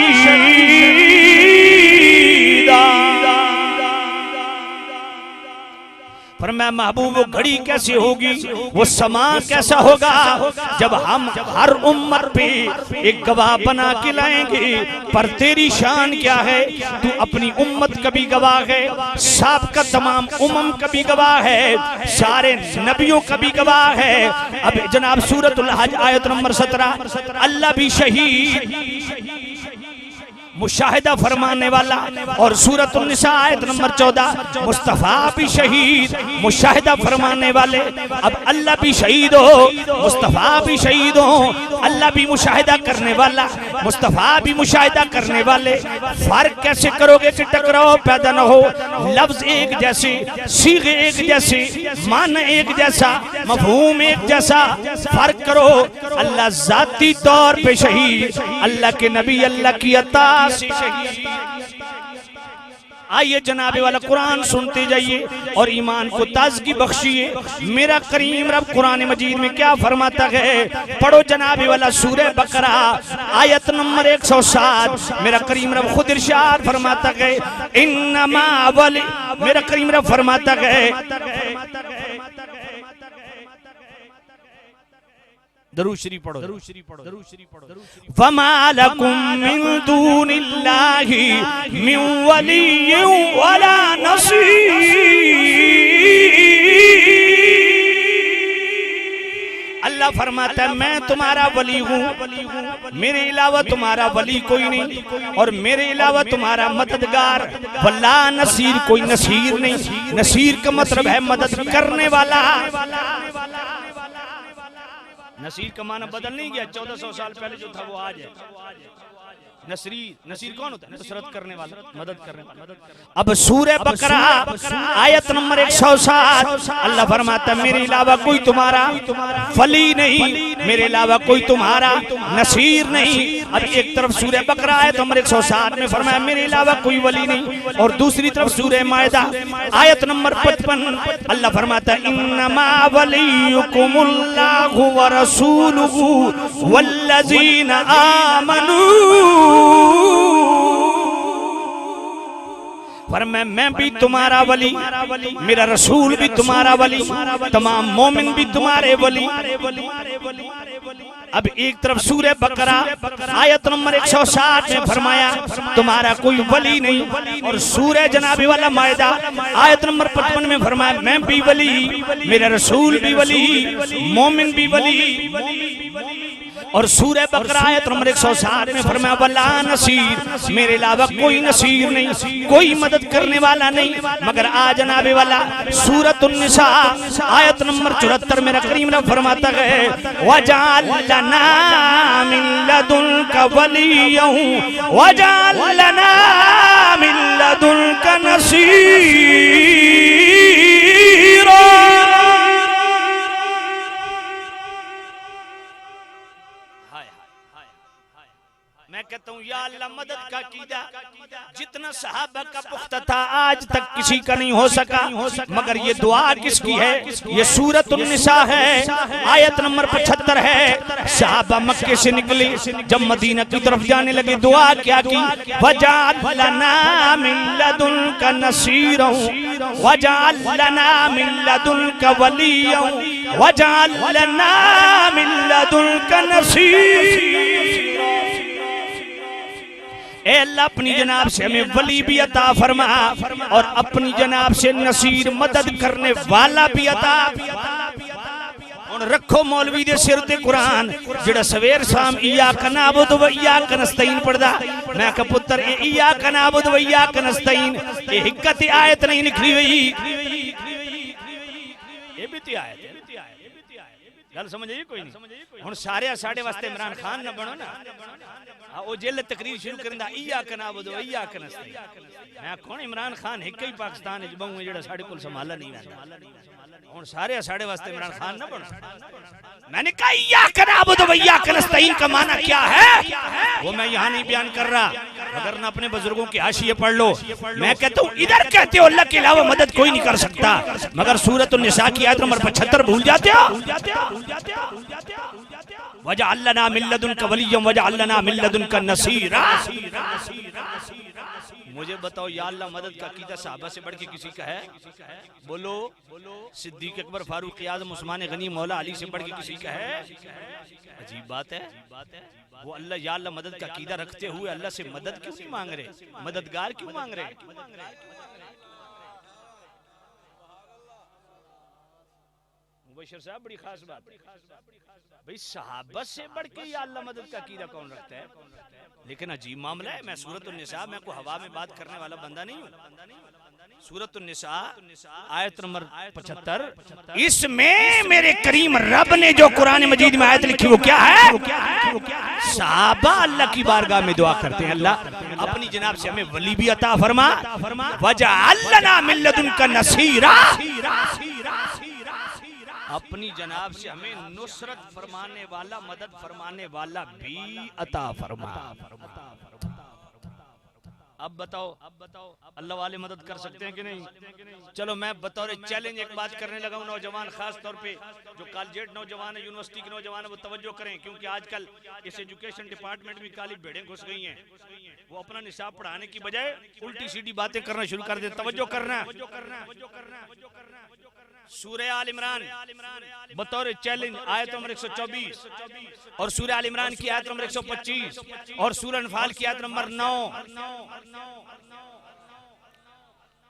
फरमाया महबूब वो घड़ी कैसे होगी, वो समा कैसा होगा जब हम हर उम्मत पे एक गवाह बना के लाएंगे। पर तेरी शान क्या है, तू अपनी उम्मत का भी गवाह है, साबका तमाम उम्म का भी गवाह है, सारे नबियों का भी गवाह है। अब जनाब सूरतुल हज आयत नंबर 17 अल्लाह भी शहीद मुशाहिदा फरमाने वाला। और सूरत उन्निसा आयत नंबर 14 मुस्तफा भी शहीद, मुशाहिदा फरमाने वाले। अब अल्लाह भी शहीद हो, मुस्तफा भी शहीद हो, अल्लाह भी मुशाहिदा करने वाला, मुस्तफा भी मुशाहिदा करने वाले। फर्क कैसे करोगे कि टकराव पैदा न हो? लफ्ज एक जैसे, सीगे एक जैसे, मान एक जैसा, मफहूम एक जैसा, फर्क करो। अल्लाह जाती तौर पे शहीद, अल्लाह के नबी अल्लाह की अता से शहीद। आइए जनाबे वाला कुरान सुनते जाइए और ईमान को ताजगी बख्शिए। मेरा करीम रब कुरान मजीद में क्या फरमाता है? पढ़ो जनाबे वाला सूरह बकरा आयत नंबर 107। मेरा करीम रब खुद इरशाद फरमाता है, इन्नमा वली, मेरा करीम रब फरमाता है, दरूद शरीफ पढ़ो, दरूद शरीफ पढ़ो, दरूद शरीफ पढ़ो। वमा लकुम मिन दूनिल्लाहि मिन वलिय्यिन वला नसीर। अल्लाह फरमाता है मैं तुम्हारा वली हूँ, मेरे अलावा तुम्हारा वली कोई नहीं, और मेरे अलावा तुम्हारा मददगार वला नसीर, कोई नसीर नहीं। नसीर का मतलब है मदद करने वाला। नसीर का माना बदल नहीं गया, 1400 साल पहले जो था वो आज है। नसीर कौन होता है? नुसरत करने वाला, मदद करने वाला। अब सूरह बकरा आयत नंबर 107 अल्लाह फरमाता है मेरे अलावा कोई तुम्हारा वली नहीं, मेरे अलावा कोई तुम्हारा नसीर नहीं। अब एक तरफ सूरह बकरा आयत नंबर 107 में फरमाया मेरे अलावा कोई वली नहीं, और दूसरी तरफ सूरह मायदा आयत नंबर 55 अल्लाह फरमाता है इन्नमा वलियुकुमुल्लाहु व रसूलुहु वल्लज़ीना आमनू। पर मैं भी तुम्हारा वली, मेरा रसूल भी तुम्हारा वली, तमाम मोमिन भी तुम्हारे वली। अब एक तरफ सूरह बकरा आयत नंबर 160 में फरमाया तुम्हारा कोई वली नहीं, और सूरह जनाबे वाला मायदा आयत नंबर 55 में फरमाया मैं भी वली, मेरा रसूल भी वली, मोमिन भी वली। और सूरह बकरा आयत नंबर 160 में फरमाया वला नसीर, मेरे अलावा कोई नसीर नहीं, कोई मदद करने वाला नहीं। मगर आ जनाबे वाला सूरत उन्निसा आयत नंबर 74 मेरा करीम रब फरमाता है वजअल लना मिन लदुनका वलिय्यन वजअल लना मिन लदुनका नसीरा। मैं कहता हूँ या अल्लाह मदद का कीदा जितना सहाबा का पुख्ता था आज तक किसी का नहीं हो सका। मगर ये दुआ किसकी है? ये सूरत उन्निसा है, आयत नंबर 75 है। सहाबा मक्के से निकले, जब मदीना की तरफ जाने लगे दुआ क्या की? वजअल लना मिन लदुनका नसीरन वजअल लना मिन लदुनका वलिय्यन वजअल लना मिन लदुनका नसीर। अल्लाह अपनी जनाब से हमें वली भी अता फरमा और अपनी जनाब से नसीर मदद करने वाला भी अता। और रखो मौलवी दे सिर ते कुरान जेड़ा सवेर शाम इय्याका नअबुदु व इय्याका नस्तईन पढ़दा। मैं कहा पुत्र इय्याका नअबुदु व इय्याका नस्तईन ये हिक्कत आयत नहीं लिखी हुई, ये भी आयत है। गल समझ आई कोई नहीं? हुण सारे साडे वास्ते इमरान खान ना बनो ना, ओ जेल तकरीर शुरू करंदा इय्याका नअबुदु व इय्याका नस्तईन। मैं कौन इमरान खान एक ही पाकिस्तान विच बहु जेड़ा साडे कोल संभाला नहीं आंदा। हुण सारे साडे वास्ते इमरान खान ना बनो। मैंने कहा इय्याका नअबुदु व इय्याका नस्तईन का माना क्या है वो मैं यहाँ नहीं बयान कर रहा, अगर ना अपने बुजुर्गों के हाशिए पढ़ लो। मैं कहता हूँ इधर कहते हो अल्लाह के अलावा मदद कोई नहीं कर सकता, मगर सूरत उन्निसा की आयत नंबर 75 भूल जाते हो। वजअल लना मिन लदुनका वलिय्यन वजअल लना मिन लदुनका नसीरा। मुझे बताओ या अल्लाह मदद का कीदा सहाबा से बढ़ के किसी का है? बोलो। सिद्दीक अकबर फारूक आज़म उस्मान गनी मौला अली से बढ़ के किसी का है? अजीब बात है। वो अल्लाह या अल्लाह मदद का कीदा रखते हुए अल्लाह से मदद क्यों नहीं मांग रहे? मददगार क्यों मांग रहे? मुबशर साहब बड़ी खास बात भाई, सहाबा से बढ़ के या अल्लाह मदद का अकीदा कौन रखता है? लेकिन अजीब मामला है। मैं सूरत निसा, मैं कोई हवा में बात करने वाला बंदा नहीं हूँ। सूरत निसा आयत नंबर 75, इसमें मेरे करीम रब ने जो कुरान मजीद में आयत लिखी वो क्या है? सहाबा अल्लाह की बारगाह में दुआ करते हैं, अल्लाह अपनी जनाब से हमें वली भी अता फरमा, वजअल लना मिन लदुनका नसीरा, अपनी जनाब से हमें नुसरत फरमाने वाला, मदद फरमाने वाला भी अता फरमा। अब बताओ अल्लाह वाले मदद कर सकते हैं कि नहीं? चलो मैं बतौर चैलेंज एक बात करने लगा हूं, नौजवान खास तौर पे जो कॉलेज नौजवान है, यूनिवर्सिटी के नौजवान है, वो तवज्जो करें, क्योंकि आजकल इस एजुकेशन डिपार्टमेंट में काली भेड़ें घुस गई हैं। वो अपना निसाब पढ़ाने की बजाय उल्टी सीधी बातें करना शुरू कर दे। तवज्जो करना। सूरह आल इमरान बतौर चैलेंज आयत नंबर 124 और सूरह आल इमरान की आयत नंबर 125 और सूरह अनफाल की आयत नंबर 9,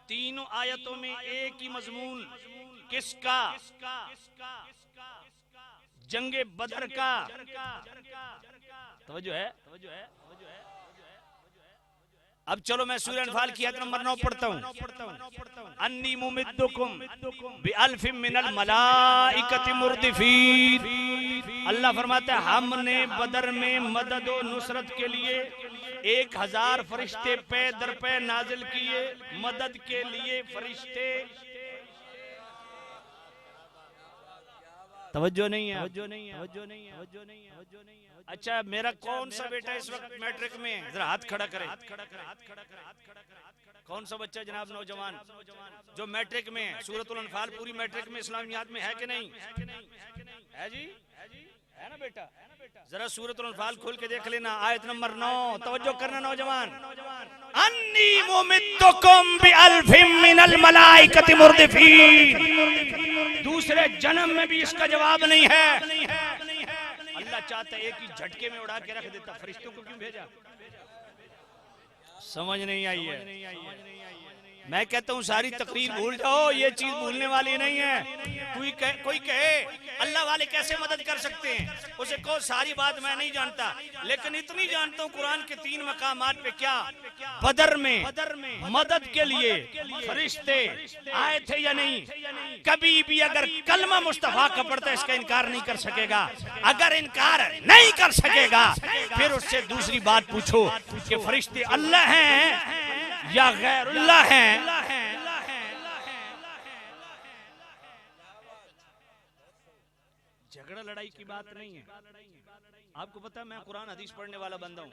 तीनों आयतों में एक ही मजमून, किसका? जंगे बदर का। तवज्जो है। अब चलो मैं सूरह अनफाल की आयत नंबर 9 पढ़ता हूँ। अन्नी मुमिद्दुकुम बिअल्फिम मिनल मलाइकति मुर्दिफीन। अल्लाह फरमाता है हमने बदर में मदद और नुसरत के लिए 1000 फरिश्ते पे दर पे नाजिल किए, मदद के लिए फरिश्ते। तवज्जो नहीं है। अच्छा, मेरा कौन सा बेटा इस वक्त मैट्रिक में है? जरा हाथ खड़ा करे। कौन सा बच्चा जनाब नौजवान जो मैट्रिक में है? सूरतुल अनफाल पूरी मैट्रिक में इस्लामियात में है कि नहीं? है जी, है ना बेटा? जरा सूरतुल अनफाल खोल के देख लेना, आयत नंबर 9। तवज्जो करना नौजवान। अन्नी मुमिद्दुकुम बिअल्फिम मिनल मलाइकति मुर्दिफीन। दूसरे जन्म में भी इसका जवाब नहीं है। अल्लाह चाहता एक ही झटके में उड़ा के रख देता, फरिश्तों को क्यों भेजा? समझ नहीं आई है। मैं कहता हूँ सारी तकरीर भूल जाओ, ये चीज भूलने वाली नहीं है। कोई कहे अल्लाह वाले कैसे मदद कर सकते हैं, उसे कहो सारी बात मैं नहीं जानता, लेकिन इतनी जानता हूँ कुरान के 3 मकामात पे क्या बदर में मदद के लिए फरिश्ते आए थे या नहीं? कभी भी अगर कलमा मुस्तफा का पढ़ता है इसका इनकार नहीं कर सकेगा। अगर इनकार नहीं कर सकेगा फिर उससे दूसरी बात पूछो कि फरिश्ते अल्लाह हैं या गैरुल्लाह हैं। झगड़ा लड़ाई की बात नहीं है। आपको पता है मैं कुरान हदीस पढ़ने वाला बंदा हूँ।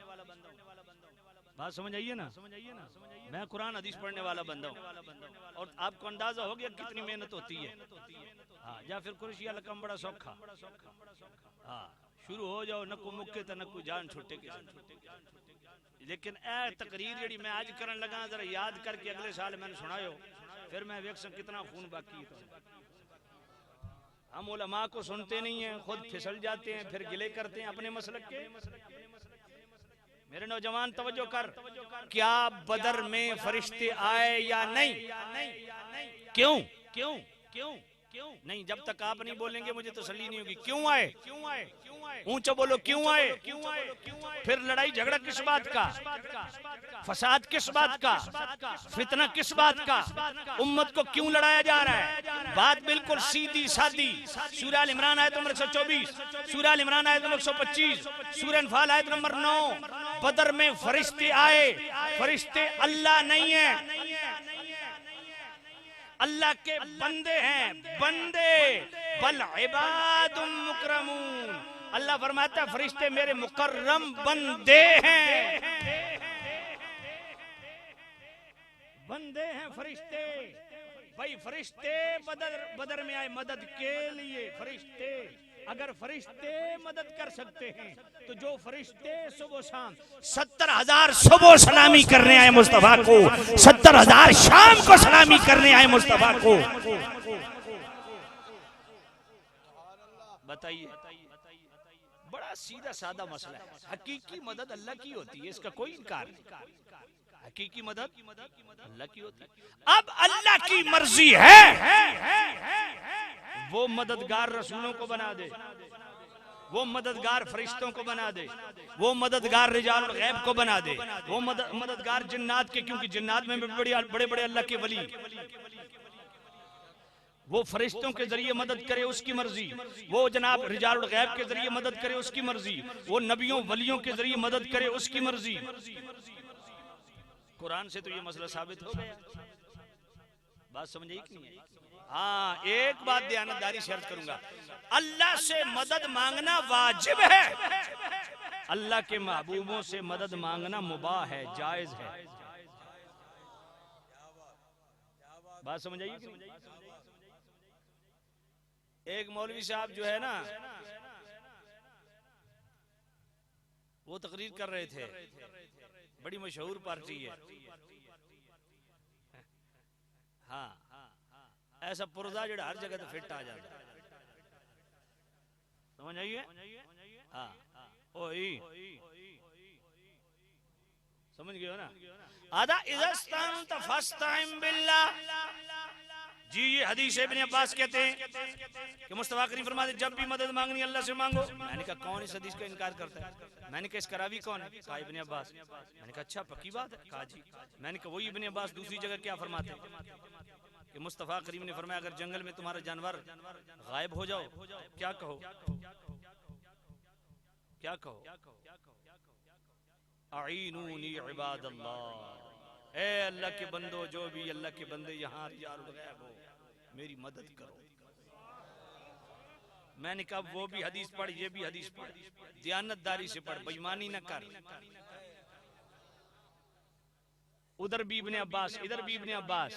बात समझ आइए ना? मैं कुरान हदीस पढ़ने वाला बंदा हूँ और आपको अंदाजा हो गया कितनी मेहनत होती है। हाँ, या फिर कुरशिया लकम बड़ा सौखा। हाँ, शुरू हो जाओ न को मुक्के तो न को जान छुट्टे के। लेकिन ए तकरीर जी मैं आज करने लगा, जरा याद करके अगले साल मैंने सुनायो, फिर मैं वेख कितना खून बाकी है। हम उलमा को सुनते नहीं हैं, खुद फिसल जाते हैं, फिर गिले करते हैं अपने मसलक के। मेरे नौजवान तवज्जो कर, क्या बदर में फरिश्ते आए या नहीं? क्यों क्यों क्यों क्यों नहीं? जब तक आप नहीं बोलेंगे मुझे तसल्ली नहीं होगी। क्यों आए? ऊंचा बोलो, क्यों आए? फिर लड़ाई झगड़ा किस बात का? फसाद किस बात का? फितना किस बात का? उम्मत को क्यों लड़ाया जा रहा है? बात बिल्कुल सीधी सादी। सूरह आल इमरान आयत नंबर 124, सूरह आल इमरान आयत नंबर 125, सूरह अनफाल आयत नंबर 9। बदर में फरिश्ते आए, फरिश्ते अल्लाह नहीं है, अल्लाह के बंदे हैं। बंदे बल इबादुम मुकरमून। अल्लाह फरमाता है फरिश्ते मेरे मुकर्रम बंदे हैं। बंदे हैं फरिश्ते। भाई फरिश्ते बदर में आए मदद के लिए। फरिश्ते अगर फरिश्ते मदद कर सकते हैं तो जो फरिश्ते सुबह शाम 70,000 सुबह सलामी करने आए मुस्तफा को, 70,000 शाम को सलामी करने आए मुस्तफा को। बताइए, बड़ा सीधा सादा मसला है। हकीकी मदद अल्लाह की होती है, इसका कोई इनकार नहीं। हकीकी मदद अल्लाह की होती है। अब अल्लाह की मर्जी है वो मददगार रसूलों को बना दे, वो मददगार फरिश्तों को बना दे, वो मददगार रिजाल गैब को बना दे, वो मददगार जिन्नात के, क्योंकि जिन्नात में बड़े बड़े अल्लाह के वली, वो फरिश्तों के जरिए मदद करे उसकी मर्जी, वो जनाब रिजाल गैब के जरिए मदद करे उसकी मर्जी, वो नबियों वलियों के जरिए मदद करे उसकी मर्जी। कुरान से तो ये मसला साबित हो गया। बात समझिए कि नहीं? हाँ, एक बात दयानतदारी से अर्ज करूंगा, अल्लाह से मदद मांगना वाजिब है, अल्लाह के महबूबों से मदद मांगना मुबाह है, जायज है। बात समझ आइए कि नहीं? एक मौलवी साहब जो है ना, वो तकरीर कर रहे थे, बड़ी मशहूर पार्टी है, हाँ, ऐसा पुर्जा जो हर जगह तो फिट आ जाता, समझ आइए? हाँ, ओही समझ गए हो ना? आदा इज़स्तान तफस्ताइम बिल्लाह जी, ये हदीस इब्न अब्बास कहते हैं कि मुस्तफा करीम फरमाते जब भी मदद मांगनी अल्लाह से मांगो। मैंने कहा कौन इस हदीस का इनकार करता है? मैंने कहा इसका रावी कौन है? कहा इब्न अब्बास। मैंने कहा अच्छा पक्की बात है? कहा जी। मैंने कहा वही इब्न अब्बास दूसरी जगह क्या फरमाते हैं कि मुस्तफा करीम ने फरमाया अगर जंगल में तुम्हारा जानवर गायब हो जाओ, क्या कहो? क्या कहो? आईनूनी इबादल्लाह, ए अल्लाह के बंदो, जो भी अल्लाह के बंदे यहाँ रिजालुल गैब हो, मेरी मदद करो। मैंने कहा वो भी हदीस पढ़, ये भी हदीस पढ़, दियानतदारी से पढ़, बेईमानी न कर। उधर भी इब्ने अब्बास, इधर भी इब्ने अब्बास।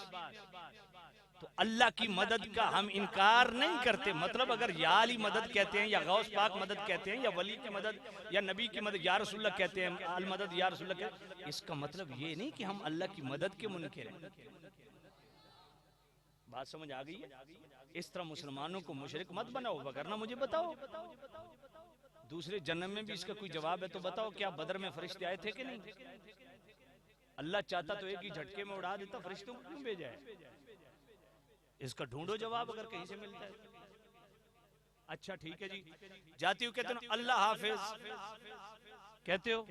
तो अल्लाह की मदद का हम इनकार नहीं करते, मतलब अगर या अली मदद कहते हैं या गौस पाक मदद कहते हैं या वली की मदद या नबी की मदद या रसूलुल्लाह कहते हैं, अल मदद या रसूलुल्लाह कहते हैं, इसका मतलब ये नहीं कि हम अल्लाह की मदद के मुनकिर हैं। बात समझ आ गई है? इस तरह मुसलमानों को मुशरिक मत बनाओ, वरना मुझे बताओ दूसरे जन्म में भी इसका कोई जवाब है तो बताओ, क्या बदर में फरिश्ते आए थे कि नहीं? अल्लाह चाहता तो एक ही झटके में उड़ा देता, फरिश्तों को क्यों भेजा है? इसका ढूंढो जवाब अगर कहीं से मिलता है। अच्छा ठीक है जी, जाती हूँ कहते हो अल्लाह हाफिज कहते हो,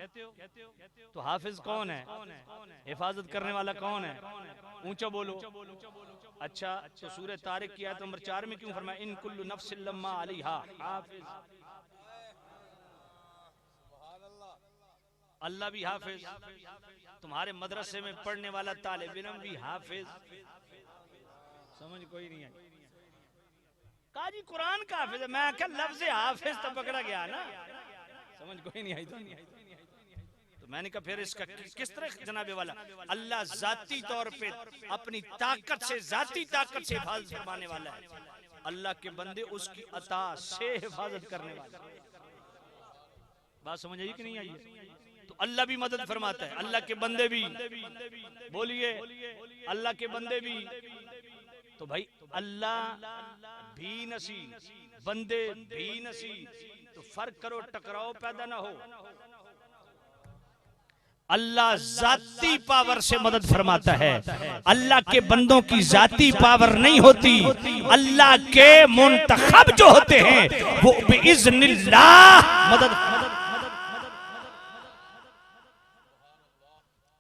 तो हाफिज कौन है? हिफाजत करने वाला कौन है? ऊंचा बोलो। अच्छा, तो सूरह तारिक की आयत नंबर 4 में क्यों फरमाया इन कुल्लु नफ्सिन लम्मा अलैहा हाफिज? अल्लाह भी हाफिज, तुम्हारे मदरसे में पढ़ने वाला तालिब इल्म भी हाफिज। समझ कोई नहीं आई? कहा जी कुरान का हाफिज है। मैं क्या लफ्ज़ हाफिज तो पकड़ा गया ना, समझ कोई नहीं आई? तो मैंने कहा फिर इसका किस तरह जनाबे वाला अल्लाह जाती तौर पे अपनी ताकत से, जाती ताकत से हिफाजत फरमाने वाला है, अल्लाह के बंदे उसकी अता से हिफाजत करने वाले। बात समझ आई कि नहीं आई? तो अल्लाह भी मदद फरमाता है, अल्लाह के बंदे भी, बोलिए अल्लाह के बंदे भी। तो भाई अल्लाह भी नसी, बंदे भी नसी, तो फर्क करो, टकराव पैदा ना हो। अल्लाह जाती पावर से मदद फरमाता है, अल्लाह के बंदों की जाती पावर नहीं होती। अल्लाह के मुंतखब जो होते हैं वो बिइज़्निल्लाह मदद।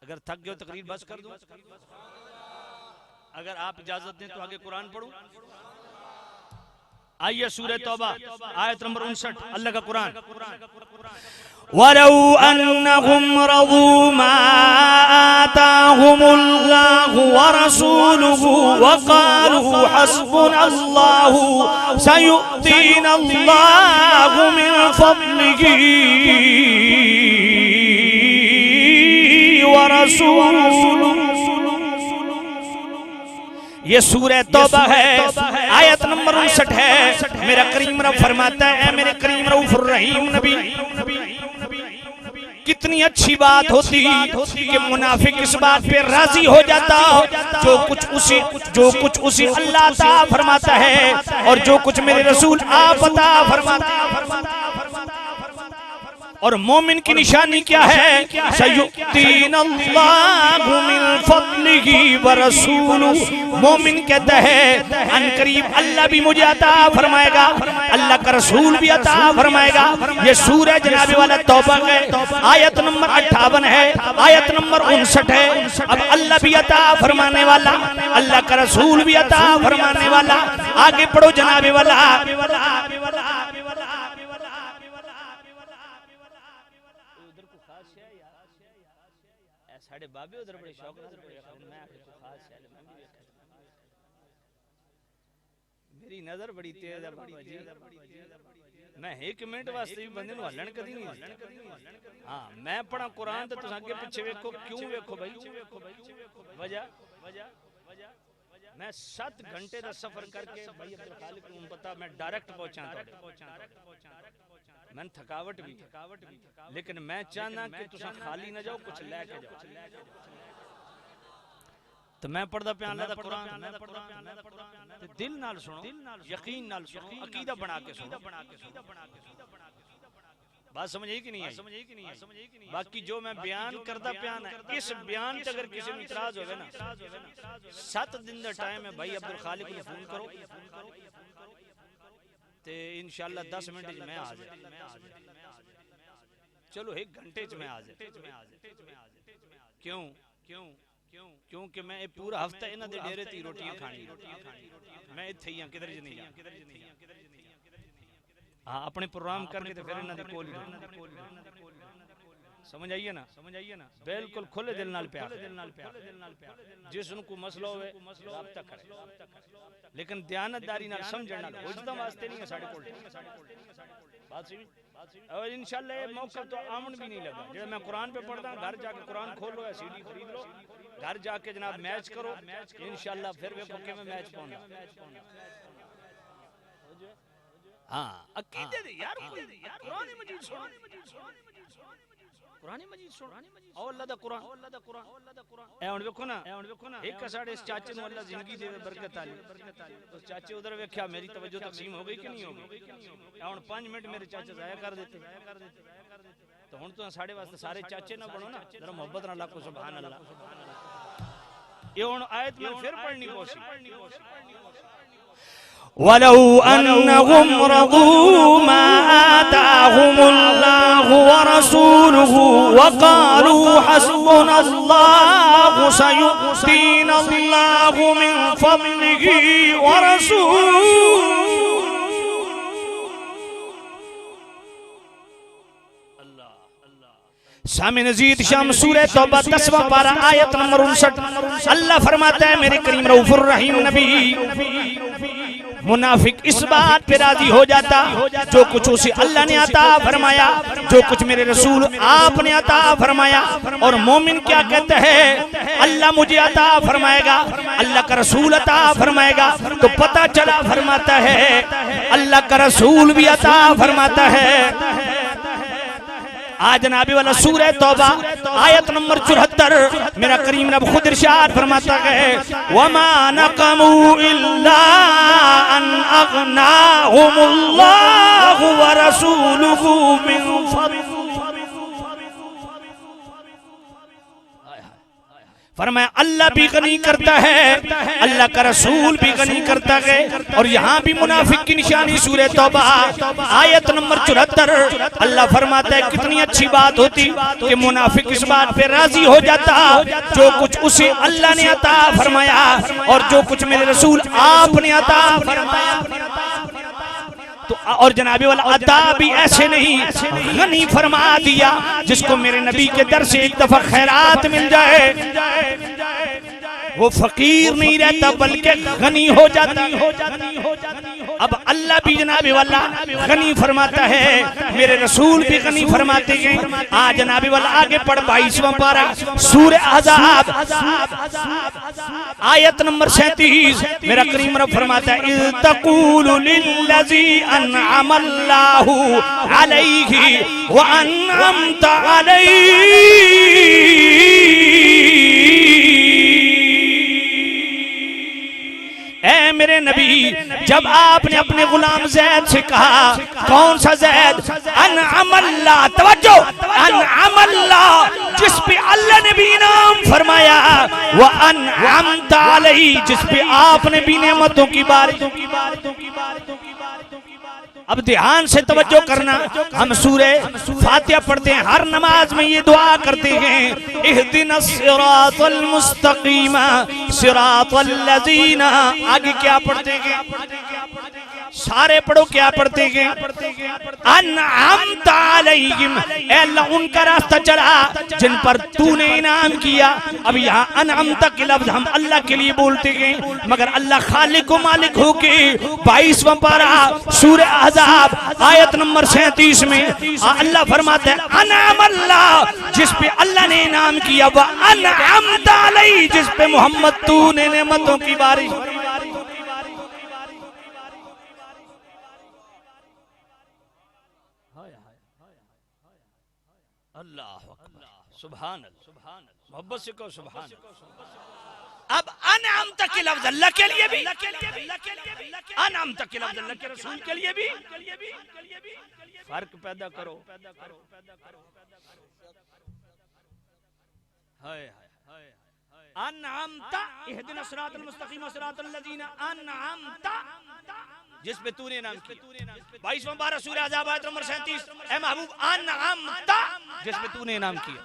अगर थक गए तकरीर बस कर दो, अगर आप इजाजत दें तो आगे कुरान पढ़ूं। आइए सूरह तौबा आयत नंबर 59, अल्लाह का कुरान। वलौ अन्नहुम रज़ू मा आताहुमुल्लाहु व रसूलुहु व क़ालू हस्बुनल्लाहु सयु'तीनल्लाहु मिन फ़ज़लिही व रसूलुहु। ये सूरह तौबा है, आयत नंबर 59 है। मेरा करीम रब फरमाता है, मेरे करीम रऊफुर रहीम नबी, कितनी अच्छी बात होती कि मुनाफिक इस बात पे राजी हो जाता जो कुछ उसी अल्लाह अता फरमाता है और जो कुछ मेरे रसूल आप अता फरमाते। और मोमिन की निशानी क्या है? सयुक्तीनल्लाहु मिन फद्लिही व रसूलुहु। मोमिन कहता है अनकरीब अल्लाह भी मुझे अता फरमाएगा, अल्लाह का रसूल भी अता फरमाएगा। ये सूरह जनाबे वाला तौबा है, आयत नंबर 58 है, आयत नंबर 59 है। अब अल्लाह भी अता फरमाने वाला, अल्लाह का रसूल भी अता फरमाने वाला। आगे पढ़ो जनाबे वाला। साढ़े बाबे उधर बड़े शौक नजर बड़े मैं खास है, मेरी नजर बड़ी तेज है बाबा जी। मैं 1 मिनट वास्ते भी बंदे नु हलन कदी नहीं। हां मैं पढ़ा कुरान ते तुस अगे पीछे वेखो, क्यों वेखो भाई? वजह मैं 7 घंटे का सफर करके भाई अब्दुल खालिक को पता मैं डायरेक्ट पहुंचा था। मैं थकावट भी, लेकिन मैं चाहना कि तुसा खाली ना जाओ, कुछ लेके जाओ। तो मैं पढ़दा पिया अल्लाह दा कुरान, ते दिल नाल सुनो, यकीन नाल सुनो, अकीदा बना के सुनो। बात समझ आई कि नहीं आई? बाकी जो मैं बयान करदा पिया ना, इस बयान ते अगर किसी को इतराज होवे ना, 7 दिन दा टाइम है भाई अब्दुल खालिक को फोन करो ते इंशाअल्लाह 10 मिनट में मैं आ जाए। चलो 1 घंटे च मैं आ जाए। क्यों? क्योंकि मैं ये पूरा हफ्ता इन्हां दे डेरे ते रोटियां खानी। मैं इत्थे ही हां, किधर ज नहीं जा। हां अपने प्रोग्राम करके ते फिर इन्हां दे कोल ही। समझ आइए ना? बिल्कुल खुले दिल नाल प्यार। जिस को मसला होवे राब्ता करे, लेकिन दयानतदारी नाल समझण नाल उजदा वास्ते नहीं है साडे कोल। बात सही। और इंशाअल्लाह ये मौका तो आमन भी नहीं लगा। जो मैं कुरान पे पढ़दा, घर जाके कुरान खोलो या सीडी खरीद लो, घर जाके जनाब मैच करो इंशाअल्लाह। फिर वेखो कि मैं मैच पाऊंगा। हां अकीदे दे यार, कुरान मजीद सुनो, कुरान मजीद सुनो। ओ अल्लाह दा कुरान ए हुन देखो ना, एक साडे इस चाचे नु अल्लाह जिंदगी देवे, बरकत आली। उस चाचे उधर वेख्या मेरी तवज्जो तकसीम हो गई कि नहीं हो गई? ए हुन 5 मिनट मेरे चाचे जाया कर देते। तो हुन तो साडे वास्ते सारे चाचे ना बनो ना, जरा मोहब्बत नाल लाखो सुभान अल्लाह। ये हुन आयत में फिर पढ़नी कोशिश। वलौ अन्नहुम रदू मा आताहुमुल्लाहु व रसूलुहु व क़ालू हस्बुनल्लाहु सयु'तीनल्लाहु मिन फद्लिही व रसूलुहु। सामी नजीद शाम सूरह तौबा 10वां पारा आयत नंबर 59। अल्लाह फरमाता है मेरे करीम रऊफुर रहीम नबी, मुनाफिक इस बात पे राजी हो जाता जो कुछ उसे अल्लाह ने अता फरमाया, जो कुछ मेरे रसूल आपने अता फरमाया। और मोमिन क्या कहता है? अल्लाह मुझे अता फरमाएगा, अल्लाह का रसूल अता फरमाएगा। तो पता चला फरमाता है अल्लाह का रसूल भी अता फरमाता है। आज जनाबी वाला सूरह तौबा आयत नंबर 74 मेरा करीम रब खुद इरशाद फरमाता है वमा नक़मू इल्ला अन अग़नाहुमुल्लाहु व रसूलुहु मिन फद्लिही। फरमाया अल्लाह भी गनी करता है, अल्लाह का रसूल भी गनी करता है। और यहाँ भी मुनाफिक की निशानी सूरह तौबा आयत नंबर 74 अल्लाह फरमाता है कितनी अच्छी बात होती कि मुनाफिक इस बात पे राजी हो जाता जो कुछ उसे अल्लाह ने अता फरमाया और जो कुछ मेरे रसूल आपने अता फरमाया। तो और जनाबे वाला अता भी ऐसे नहीं, गनी फरमा दिया जिसको मेरे नबी के दर से एक दफा खैरात मिल जाए वो फकीर नहीं रहता बल्कि गनी हो जाता। अब अल्लाह भी जनाबे वाला गनी फरमाता है, मेरे रसूल भी गनी फरमाते हैं। आज जनाबे वाला आगे पढ़ 22वां पारा सूरह अहज़ाब आयत नंबर 37 मेरा करीम रब फरमाता है इज़ तक़ूलु लिल्लज़ी अनअमल्लाहु अलैहि व अनअमता अलैहि। ऐ मेरे नबी, जब आपने अपने गुलाम जैद से कहा, कौन सा जैद? अनअमल्लाह, तवज्जो, अनअमल्लाह, जिस पे अल्लाह ने भी इनाम फरमाया, व अनअमता अलैहि, जिस पे आपने भी नेमतों की बारिश। अब ध्यान से तवज्जो करना, हम सूरे फातिहा पढ़ते हैं, हर नमाज में ये दुआ करते हैं, इहदिनस सिरातल मुस्तकीम सिरातल लज़ीना। आगे क्या पढ़ते हैं? सारे पढ़ो, क्या पढ़ते हैं? अनअमता अलैहिम, अल्लाह उनका रास्ता चला जिन पर तूने इनाम किया। अब यहाँ अनअमता के लफ्ज हम अल्लाह के लिए बोलते हैं, मगर अल्लाह खालिक व मालिक होके 22वां पारा सूरह अहज़ाब आयत नंबर 37 में अल्लाह फरमाते हैं, अनअमल्लाह, जिस पे अल्लाह ने इनाम किया, वह अनअमता अलैहि, जिस पे मोहम्मद तूने नेमतों की बारिश। सुभान अल्लाह, मोहब्बत से कहो सुभान। अब अनअमता के लफ्ज अल्लाह के लिए भी, अनअमता के लफ्ज अल्लाह के रसूल के लिए भी फर्क पैदा करो। अनअमता इहदिनस सिरातल मुस्तकीम सिरातल लज़ीना अनअमता, जिस पे तूने नाम किया। 22वां पारा सूरह अहज़ाब आयत नंबर 37, ऐ महबूब अनअमता, जिस पे तूने नाम किया।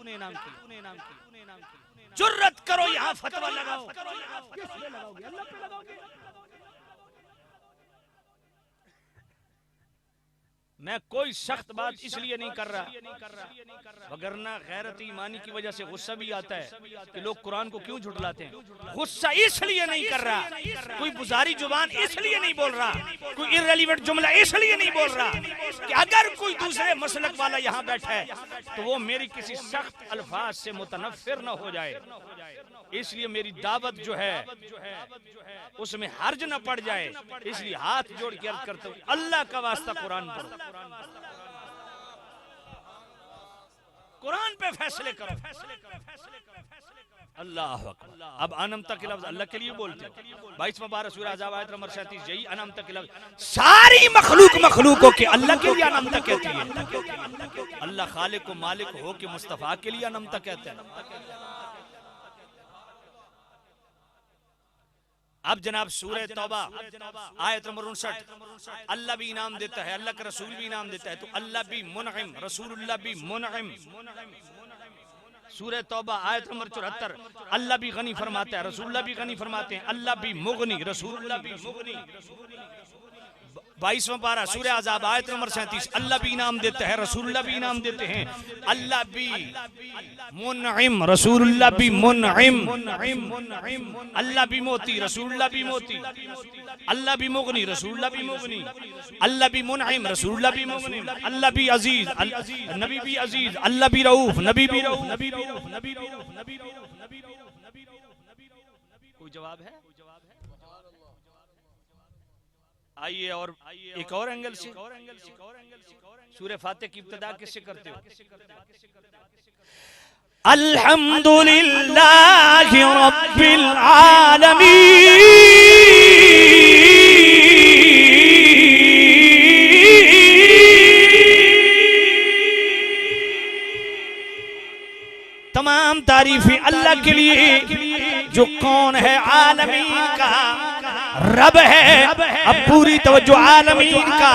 जुर्रत करो यहाँ फतवा लगाओ, किस पे लगाओगे? अल्लाह पे लगाओगे। मैं कोई सख्त बात इसलिए नहीं कर रहा, वगरना गैरत ईमानी की वजह से गुस्सा भी आता है कि लोग कुरान को क्यों झुठलाते हैं। गुस्सा इसलिए नहीं कर रहा, कोई बुजारी जुबान इसलिए नहीं बोल रहा, कोई इर्रेलेवेंट जुमला इसलिए नहीं बोल रहा कि अगर कोई दूसरे मसलक वाला यहाँ बैठा है तो वो मेरी किसी सख्त अल्फाज से मुतनफ्फिर न हो जाए, इसलिए मेरी दावत जो है उसमें हर्ज न पड़ जाए। इसलिए हाथ जोड़ के अर्ज करता हूँ, अल्लाह का वास्ता कुरान पढ़ो, कुरान पे फैसले करो। अल्लाह अकबर। अब अनअमता के लफ्ज अल्लाह के लिए बोलते हैं। 22वां पारा सूरह अहज़ाब आयत नंबर 37, यही अनअमता के लफ्ज सारी मखलूकों के अल्लाह के लिए अनअमता कहती है। अल्लाह खालिक व मालिक हो के मुस्तफा के लिए अनअमता कहते हैं। अब जनाब सूरह तौबा आयत नंबर 59, अल्लाह भी इनाम देता है, अल्लाह का रसूल भी इनाम देता है, तो अल्लाह भी मुनइम, रसूलुल्लाह भी मुनइम। सूरह तौबा आयत नंबर 74, अल्लाह भी गनी फरमाता है, रसूलुल्लाह भी गनी फरमाते हैं, अल्लाह भी मुगनी, रसूलुल्लाह भी मुगनी। 22वां पारा सूरह अहज़ाब आयत नंबर 37, अल्लाह भी इनाम देता है, रसूलुल्लाह भी इनाम देते हैं, अल्लाह भी मुनइम, रसूलुल्लाह भी मुनइम, अल्लाह भी मोती, रसूलुल्लाह भी मोती, अल्लाह भी मुगनी, रसूलुल्लाह भी मुगनी, अल्लाह भी मुनइम, रसूलुल्लाह भी मुनइम, अल्लाह भी अजीज, नबी भी अजीज, अल्लाह भी रऊफ, नबी भी रऊफ, नबी भी रऊफ, नबी भी रऊफ, नबी भी रऊफ, नबी भी रऊफ। कोई जवाब है? आइए और एक और एंगल से, सूरह फातिहा की इब्तिदा किससे करते हो? अल्हम्दुलिल्लाहि रब्बिल आलमीन, तमाम तारीफें अल्लाह के लिए जो कौन है आलमीन का रब है। अब पूरी तवज्जो, आलमीन का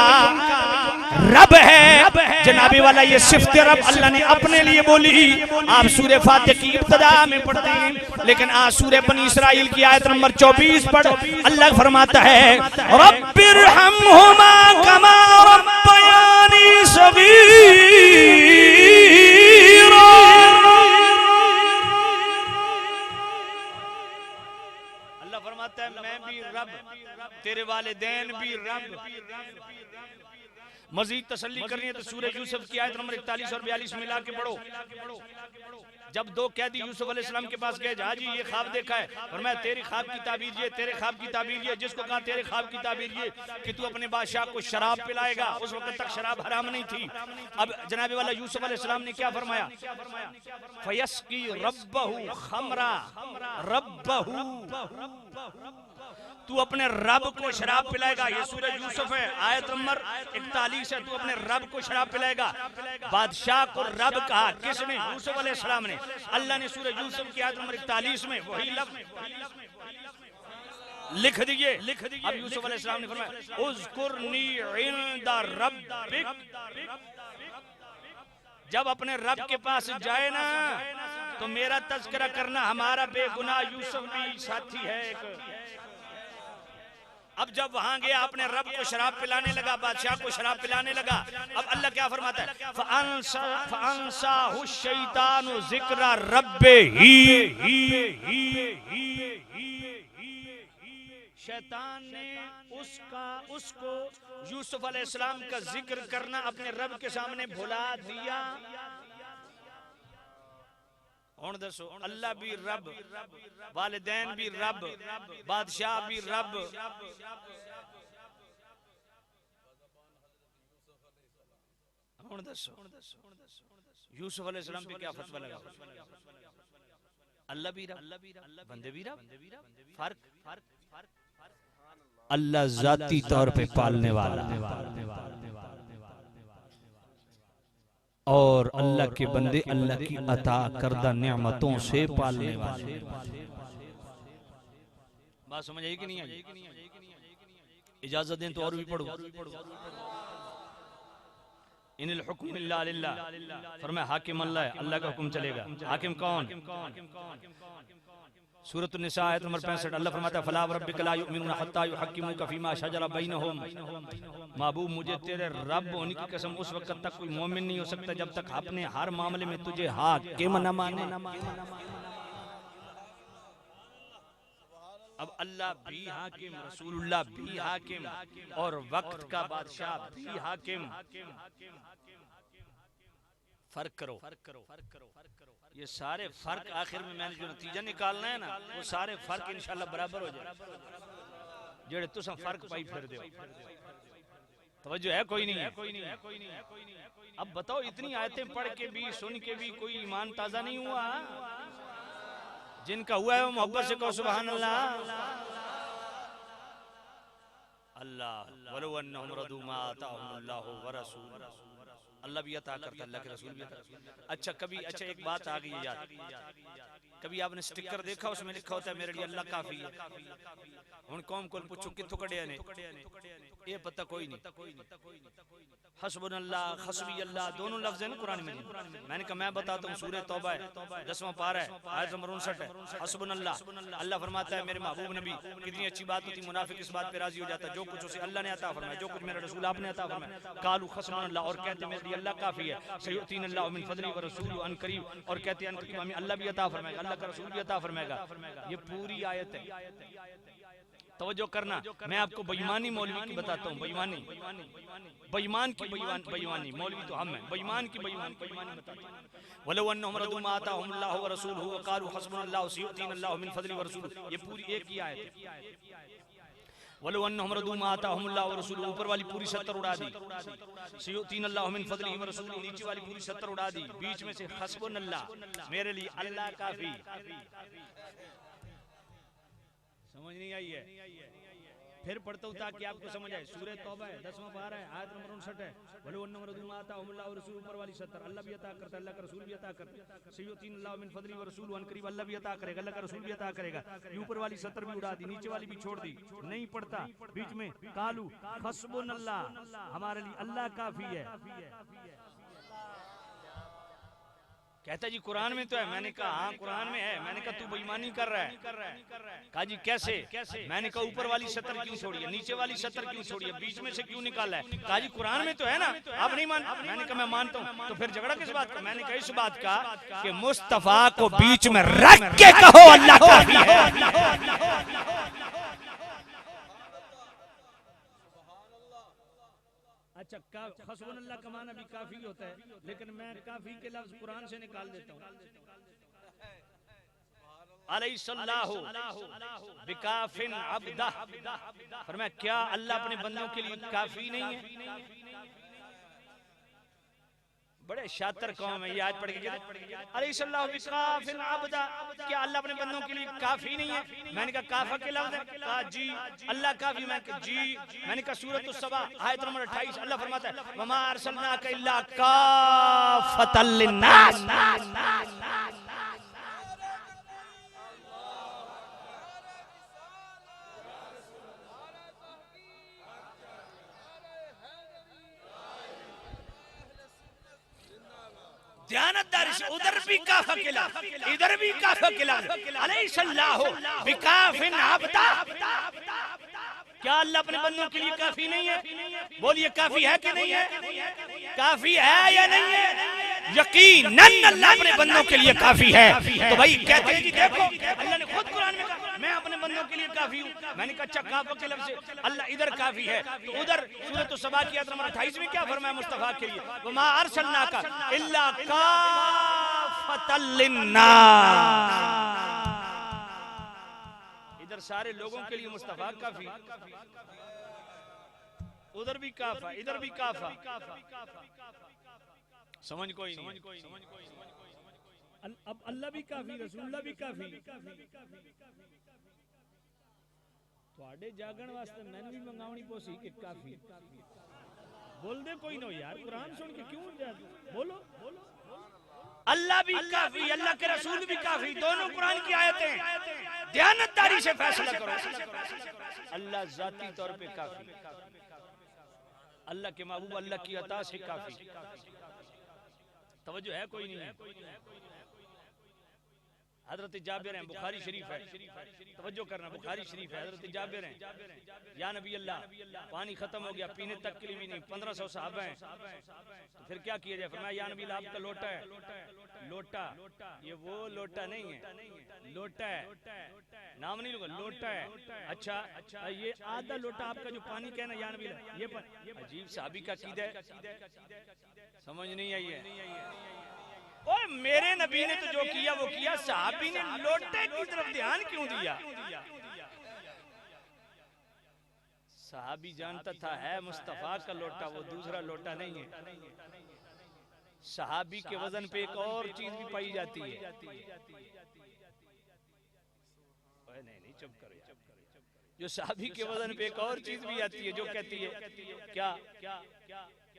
रब है जनाबे वाला, ये सिफ्त रब अल्लाह ने अपने लिए बोली। आप सूरह फातिहा की इब्तिदा में पढ़ते हैं, लेकिन आज सूरह बनी इस्राइल की आयत नंबर 24 पढ़, अल्लाह फरमाता है रब्बिरहमहुमा कमा रब्बयानी सगीरा। अल्लाह फरमाता है मैं भी रब, तेरे वालिदैन भी रब। मजीद तसल्ली करनी है तो सूरह यूसुफ की आयत नंबर 41 और 42 मिला के पढ़ो। जब दो कैदी यूसुफ अलैहिस्सलाम के पास गए, हाजी ये ख्वाब देखा है, और मैं तेरी ख्वाब की ताबीर ये, तेरे ख्वाब की ताबीर ये। जिसको कहा तेरे ख्वाब की ताबीर ये कि तू अपने बादशाह को शराब पिलाएगा, उस वक्त तक शराब हराम नहीं थी। अब जनाबे वाला यूसुफ अलैहिस्सलाम ने क्या फरमाया? फयस्की रब्बहु खमरा, रब्बहु तू अपने रब को शराब पिलाएगा, ये सूरह यूसुफ है आयत नंबर 41 है। तू अपने रब को शराब पिलाएगा। बादशाह को रब कहा किसने? यूसुफ अलैहिस्सलाम ने। अल्लाह ने सूरह यूसुफ की आयत नंबर 41 में वही लफ्ज लिख दिए। अब यूसुफ अलैहिस्सलाम ने फरमाया उज़कुरनी इंदा रब्बिक, जब अपने रब के पास जाए ना तो मेरा तज़किरा करना। हमारा बेगुनाह यूसुफ भी साथी है एक। अब जब वहां गया अपने रब को शराब पिलाने लगा, बादशाह को शराब पिलाने लगा। अब अल्लाह क्या फरमाता है? फअंसाहु शैतानु ज़िक्रा रब्बिही, शैतान ने उसको यूसुफ अलैहिस्सलाम का जिक्र करना अपने रब के सामने भुला दिया। और दसो अल्लाह भी रब, वालिदैन भी रब, बादशाह भी रब। और दसो यूसुफ अलैहिस्सलाम पे क्या फतवा लगा? अल्लाह भी रब, बंदे भी रब। फर्क अल्लाह जाती तौर पे पालने वाला और अल्लाह के बंदे अल्लाह की अता करदा नेमतों से पालने वाले। बात समझ आई कि नहीं आई? इजाजत दें तो और भी पढ़ो। इनिल हुक्म इल्ला लिल्लाह, फरमाया हाकिम अल्लाह है, अल्लाह का हुक्म चलेगा। हाकिम कौन? सूरत निसा आयत नंबर 65 अल्लाह फरमाता है फला रब्बिका ला युमिनूना हत्ता युहक्किमूका फीमा शजरा बैनहुम। महबूब मुझे तेरे रब होने की कसम उस वक्त तक कोई मोमिन नहीं हो सकता जब तक अपने हर मामले में तुझे हाकिम न माने। अब अल्लाह भी हाकिम, रसूलुल्लाह भी हाकिम और वक्त का बादशाह भी हाकिम। फर्क करो। ये सारे फर्क आखिर में मैंने जो नतीजा निकालना है ना वो सारे फर्क इंशाल्लाह बराबर हो जाए। जेड़े तुम फर्क पाई फिर दो। तवज्जो है? कोई नहीं है। अब बताओ इतनी आयतें पढ़ के भी सुन के भी कोई ईमान ताजा नहीं हुआ? जिनका हुआ है वो मोहब्बत से कहो सुभान अल्लाह। अल्लाह वलो अन्नहुम रदू मा आताहुमुल्लाहु व रसूलुहु, अल्लाह भी अता करता, अल्लाह के रसूल भी अता। अच्छा कभी एक बात आ गई याद, कभी आपने स्टिकर देखा उसमें लिखा होता है मेरे लिए अल्लाह काफी है। हुन कौम को पूछो कित्थों कढ़िया ने, ये पता कोई नहीं। हस्बुनल्लाह हस्बी अल्लाह दोनों लफ्ज है ना कुरान में। मैंने कहा मैं बताता हूँ, सूरह तौबा है 10वां पारा है आयत नंबर 59 है। हस्बुनल्लाह, अल्लाह फरमाता है मेरे महबूब नबी कितनी अच्छी बात होती, मुनाफिक इस बात पे राजी हो जाता है जो कुछ उसे अल्लाह ने अता फरमाया, जो कुछ मेरा रसूल आपने अता फरमाया। कालू हस्बुनल्लाह, और कहते मेरे लिए अल्लाह काफी है। सयुतीनल्लाहु मिन फज़लिही व रसूलुहु अन करीब, और कहते हैं अन करीब अल्लाह भी अता फरमाएगा, अल्लाह का रसूल भी अता फरमाएगा। ये पूरी आयत है। तवज्जो करना, मैं आपको बेईमानी मौलवी की बताता हूँ। बेईमान की बेईमानी मौलवी तो हम हैं, बेईमान की बेईमानी बताता हूँ। वलो अन्नहुम रदू मा आताहुमुल्लाहु व रसूलुहु व क़ालू हस्बुनल्लाहु सयुतीनल्लाहु मिन फज़लिही व रसूलुहु, ये पूरी एक ही आयत है। वलो अन्नहुम रदू मा आताहुमुल्लाहु व रसूलुहु, ऊपर वाली पूरी 70 उड़ा दी। सयुतीनल्लाहु मिन फज़लिही व रसूलुहु, नीचे वाली पूरी 70 उड़ा दी। बीच में से हस्बुनल्लाह, मेरे लिए अल्लाह काफी। समझ नहीं आई है? फिर पढ़ता हूँ ताकि आपको समझ आए। सूरह तौबा है 10वां पारा है आयत नंबर 59 है। वलो अन्नहुम रदू मा आताहुमुल्लाहु व रसूलुहु, ऊपर वाली 70 अल्लाह भी अता करता है, अल्लाह का रसूल भी अता करता है। सयुतीनल्लाहु मिन फज़लिही व रसूलुहु अन करीब, अल्लाह भी अता करेगा, अल्लाह का रसूल भी अता करेगा। ये ऊपर वाली 70 भी उड़ा दी, नीचे वाली भी छोड़ दी, नहीं पढ़ता। बीच में कालू हस्बुनल्लाह, हमारे लिए अल्लाह काफी है। कहता जी कुरान में तो है। मैंने कहा हाँ कुरान में है। मैंने कहा तू बेईमानी कर रहा है। कहा जी कैसे? मैंने कहा ऊपर वाली 70 क्यों छोड़ी है, नीचे वाली 70 क्यों छोड़ी है, बीच में से क्यों निकाला है? कहा जी कुरान में तो है ना, आप नहीं मान। मैंने कहा मैं मानता हूँ, तो फिर झगड़ा किस बात का? मैंने कहा इस बात का कि मुस्तफा को बीच में रख के कहो अल्लाह काफी है। अच्छा हस्बुनल्लाह का माना भी काफी होता है, लेकिन मैं काफी के लफ्ज कुरान से निकाल देता हूँ। अलैहिस्सलाहु बिकाफिन अब्दा, फरमाया क्या अल्लाह अपने बंदों के लिए काफी नहीं है? बड़े शातिर कौम है ये, आज पढ़ के अलैहिस्सलाहु बिकाफिन अब्दा, क्या अल्लाह अपने बंदों के लिए काफी नहीं है? मैंने कहा काफा के लफ्ज़ है, कहा जी अल्लाह काफी, मैं कहा जी। मैंने कहा सूरत उस-सबा आयत नंबर 28 अल्लाह फरमाता है वमा अरसलनाका इल्ला काफतल लिन्नास। ध्यानदारी से, उधर भी काफा के लफ्ज़, इधर भी काफा के लफ्ज़, अलैहिस्सलाहु बिकाफिन अब्दा। क्या अल्लाह अपने बंदों के लिए काफी नहीं है? बोलिए काफी है कि नहीं है? काफी है या नहीं है? यकीनन अल्लाह अपने बंदों के लिए काफी है। तो भाई कहते हैं कि देखो अल्लाह ने खुद कुरान में कहा मैं अपने बंदों के लिए काफी हूँ। मैंने कहा अच्छा काफा के लफ्ज़ से अल्लाह इधर काफी है, तो उधर सूरत उस-सबा की आयत नंबर 28 में क्या फरमाया मुस्तफा के लिए? वमा अरसलनाका इल्ला काफतल लिन्नास। इधर सारे लोगों के लिए मुस्तफा काफी, उधर भी काफा, इधर भी काफा। समझ कोई नहीं। अब अल्लाह भी काफी, रसूलुल्लाह भी काफी। थोड़े जागण वास्ते मैंने भी मंगावनी पोसी कि काफी बोल दे कोई नो यार, कुरान सुन के क्यों बोलो। अल्लाह भी काफी, अल्लाह के रसूल भी काफी, दोनों कुरान की आयतें। ध्यानदारी से फैसला करो। अल्लाह जाती तौर पे काफी, अल्लाह के महबूब अल्लाह की अता से काफी। तवज्जो है कोई नहीं है? हजरत जाबिर हैं, बुखारी शरीफ है, तवज्जो करना, बुखारी शरीफ है। हजरत जाबिर हैं, या नबी अल्लाह पानी खत्म हो गया, पीने तक के लिए भी नहीं, 1500 सहाबा हैं, तो फिर क्या किया जाए? फरमाया या नबी अल्लाह आपका लोटा है, लोटा ये वो लोटा नहीं है, लोटा है, नाम नहीं लूंगा, लोटा है। अच्छा ये आधा लोटा आपका जो पानी कहना या नबी अल्लाह, ये अजीब सहाबी का कीदा है, समझ नहीं आई है। ओए मेरे नबी ने तो जो किया वो किया, सहाबी ने लोटे की तरफ ध्यान क्यों दिया? सहाबी जानता था है मुस्तफा का लोटा, वो दूसरा लोटा नहीं है। सहाबी के वजन पे एक और चीज भी पाई जाती है। नहीं चुप करो, जो सहाबी के वजन पे एक और चीज भी आती है जो कहती है क्या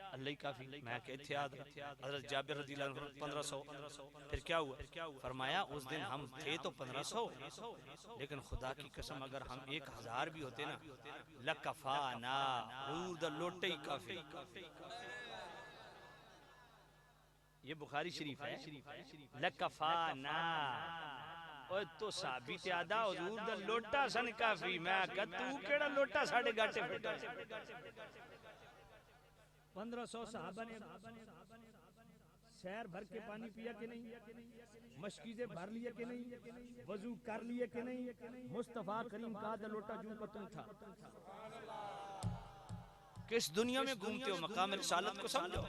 अल्लाह ही काफी। मैं कहते हजरत जाबिर रज़ियल्लाहु अन्हु 1500, फिर क्या हुआ? फरमाया उस दिन हम थे तो 1500, लेकिन खुदा की कसम अगर हम 1000 भी होते ना लकफाना, लोटे ही काफी। ये बुखारी शरीफ है, लकफाना और तो साबित आदा हुजूर दा लोटा सन काफी। मैं कह तू केड़ा लोटा साडे गाटे फिटा। 1500 सहाबा ने शहर भर के पानी पिया कि नहीं? मशकीज़े भर लिए कि नहीं? वजू कर लिए कि नहीं? मुस्तफा करीम का आधा लोटा जूं का तुम था। किस दुनिया में घूमते हो? मकाम रिसालत को समझो।